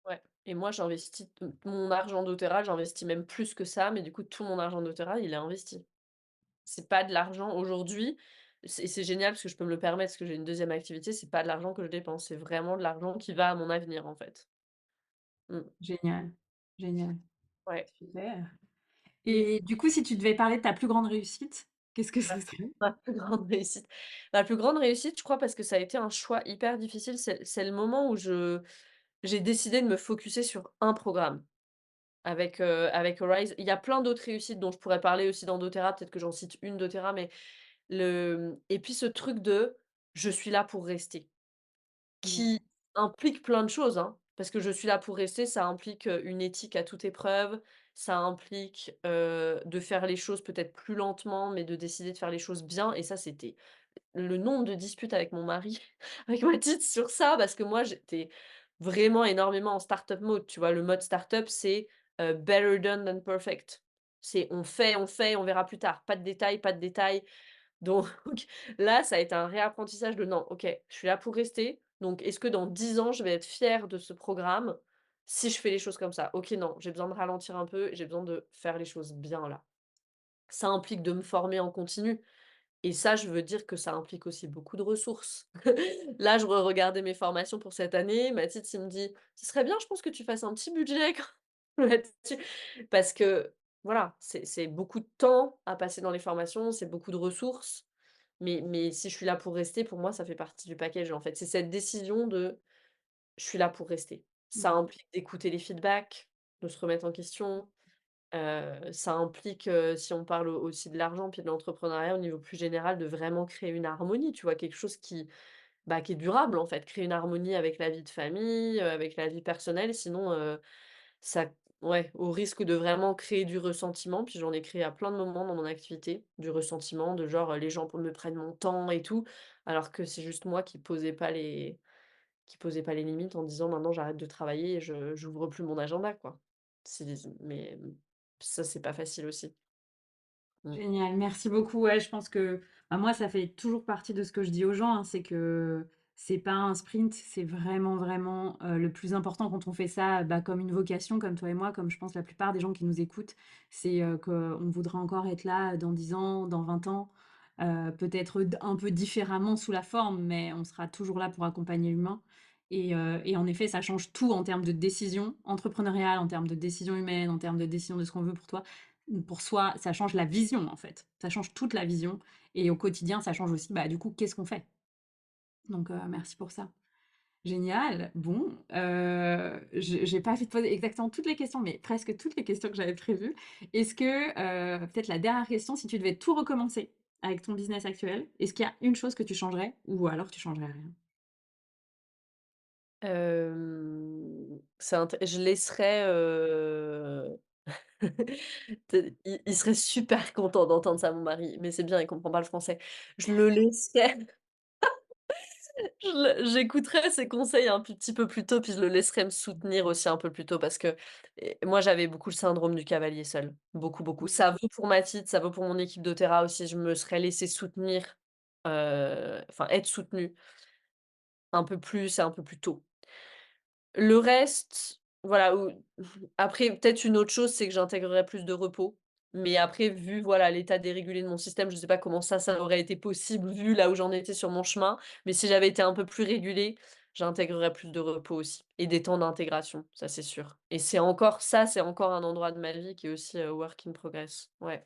Ouais et moi, j'investis t mon argent doTERRA, j'investis même plus que ça, mais du coup, tout mon argent doTERRA, il est investi. C'est pas de l'argent aujourd'hui, c'est génial parce que je peux me le permettre parce que j'ai une deuxième activité, c'est pas de l'argent que je dépense, c'est vraiment de l'argent qui va à mon avenir, en fait. Mmh. Génial, génial, Ouais. super. Mmh. Et du coup, si tu devais parler de ta plus grande réussite, qu'est-ce que Ma ce serait? ma plus grande réussite ma plus grande réussite, je crois, parce que ça a été un choix hyper difficile, c'est le moment où j'ai décidé de me focuser sur un programme avec Arise. Il y a plein d'autres réussites dont je pourrais parler aussi dans doTERRA, peut-être que j'en cite une doTERRA, mais et puis ce truc de: «Je suis là pour rester». Mmh. Qui implique plein de choses, hein, parce que je suis là pour rester, ça implique, une éthique à toute épreuve, ça implique, de faire les choses peut-être plus lentement, mais de décider de faire les choses bien et ça, c'était le nombre de disputes avec mon mari, avec ma petite sur ça, parce que moi, j'étais vraiment énormément en start-up mode, tu vois? Le mode start-up, c'est, better done than perfect. C'est on fait, on verra plus tard. Pas de détails, pas de détails. Donc là, ça a été un réapprentissage de: «Non, OK, je suis là pour rester, donc est-ce que dans 10 ans, je vais être fière de ce programme si je fais les choses comme ça? OK, non, j'ai besoin de ralentir un peu, j'ai besoin de faire les choses bien là». Ça implique de me former en continu et ça, je veux dire que ça implique aussi beaucoup de ressources. Là, je regardais mes formations pour cette année, Mathilde, il me dit: «Ce serait bien, je pense que tu fasses un petit budget là-dessus». Parce que voilà, c'est beaucoup de temps à passer dans les formations, c'est beaucoup de ressources. Mais si je suis là pour rester, pour moi, ça fait partie du package, en fait. C'est cette décision de: «Je suis là pour rester». Ça Mmh. implique d'écouter les feedbacks, de se remettre en question, ça implique, si on parle aussi de l'argent, puis de l'entrepreneuriat au niveau plus général, de vraiment créer une harmonie, tu vois? Quelque chose qui, bah, qui est durable, en fait. Créer une harmonie avec la vie de famille, avec la vie personnelle, sinon, ça ouais, au risque de vraiment créer du ressentiment, puis j'en ai créé à plein de moments dans mon activité, du ressentiment de genre, les gens me prennent mon temps et tout, alors que c'est juste moi qui posais pas les limites en disant: «Maintenant j'arrête de travailler et je j'ouvre plus mon agenda», quoi. C'est mais ça, c'est pas facile aussi. Mmh. Génial, merci beaucoup. Ouais, je pense que, bah, moi, ça fait toujours partie de ce que je dis aux gens, hein, c'est que c'est pas un sprint, c'est vraiment, vraiment, le plus important quand on fait ça, bah, comme une vocation, comme toi et moi, comme je pense la plupart des gens qui nous écoutent, c'est, qu'on voudra encore être là dans 10 ans, dans 20 ans. peut-être un peu différemment sous la forme, mais on sera toujours là pour accompagner l'humain et en effet, ça change tout en termes de décision entrepreneuriale, en termes de décision humaine, en termes de décision de ce qu'on veut pour soi, ça change la vision, en fait. Ça change toute la vision et au quotidien, ça change aussi, bah, du coup, qu'est-ce qu'on fait? Donc merci pour ça. Génial. Bon, j'ai pas fait de poser exactement toutes les questions, mais presque toutes les questions que j'avais prévues. Est-ce que, peut-être la dernière question, si tu devais tout recommencer avec ton business actuel, est-ce qu'il y a une chose que tu changerais ou alors tu changerais rien? C'est int je laisserais, il serait super content d'entendre ça mon mari, mais c'est bien, il comprend pas le français. Je le laisserais j'écouterais ses conseils un petit peu plus tôt, puis je le laisserais me soutenir aussi un peu plus tôt parce que moi, j'avais beaucoup le syndrome du cavalier seul. Beaucoup, beaucoup. Mmh. Ça vaut pour Mathilde, ça vaut pour mon équipe doTERRA aussi. Je me serais laissée soutenir, enfin être soutenue un peu plus et un peu plus tôt. Le reste, voilà, ou après peut-être une autre chose, c'est que j'intégrerais plus de repos. Mais après, vu voilà l'état dérégulé de mon système, je sais pas comment ça aurait été possible vu là où j'en étais sur mon chemin. Mais si j'avais été un peu plus régulée, j'intégrerais plus de repos aussi et des temps d'intégration, ça c'est sûr. Et c'est encore un endroit de ma vie qui est aussi, work in progress. Ouais.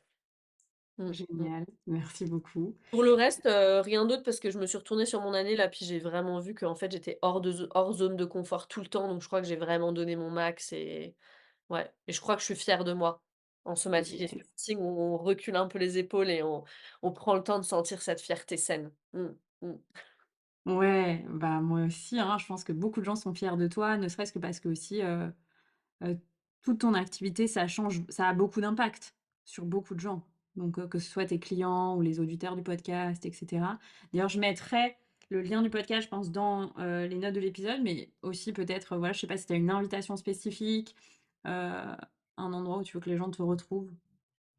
Mmh, mmh. Génial, merci beaucoup. Pour le reste, rien d'autre parce que je me suis retournée sur mon année là, puis j'ai vraiment vu qu'en fait j'étais hors zone de confort tout le temps, donc je crois que j'ai vraiment donné mon max et ouais et je crois que je suis fière de moi. En somatique et Yes. marketing où on recule un peu les épaules et on prend le temps de sentir cette fierté saine. Mmh, mmh. Ouais, bah, moi aussi, hein, je pense que beaucoup de gens sont fiers de toi, ne serait-ce que parce que aussi, Heu, toute ton activité, ça a beaucoup d'impact sur beaucoup de gens. Donc, que ce soit tes clients ou les auditeurs du podcast et cetera. D'ailleurs, je mettrai le lien du podcast, je pense, dans, les notes de l'épisode, mais aussi peut-être, voilà, je sais pas si tu as une invitation spécifique, un endroit où tu veux que les gens te retrouvent?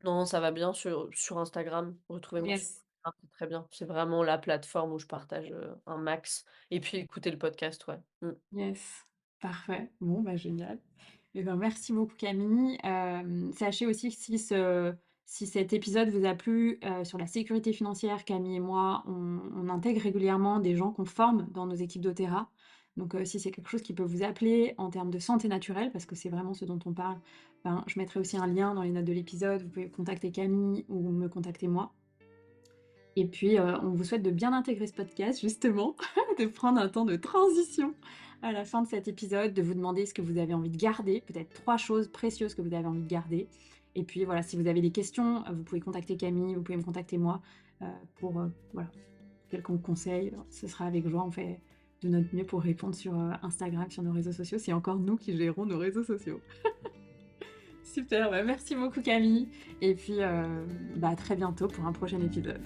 Non, ça va bien sur Instagram. Retrouvez-moi sur Yes. Instagram, c'est très bien. C'est vraiment la plateforme où je partage, un max et puis écoutez le podcast, ouais. Mmh. Yes, parfait. Bon, bah, génial. Eh ben, merci beaucoup Camille. Sachez aussi que si cet épisode vous a plu, sur la sécurité financière, Camille et moi, on intègre régulièrement des gens qu'on forme dans nos équipes doTERRA. Donc, si c'est quelque chose qui peut vous appeler en termes de santé naturelle, parce que c'est vraiment ce dont on parle, ben, je mettrai aussi un lien dans les notes de l'épisode. Vous pouvez contacter Camille ou me contacter moi. Et puis, on vous souhaite de bien intégrer ce podcast justement, de prendre un temps de transition à la fin de cet épisode, de vous demander ce que vous avez envie de garder, peut-être 3 choses précieuses que vous avez envie de garder. Et puis voilà, si vous avez des questions, vous pouvez contacter Camille, vous pouvez me contacter moi, pour, voilà, quelconque conseil, ce sera avec joie. On fait de notre mieux pour répondre sur, Instagram, sur nos réseaux sociaux. C'est encore nous qui gérons nos réseaux sociaux. Super, bah, merci beaucoup Camille et puis, bah, à très bientôt pour un prochain épisode.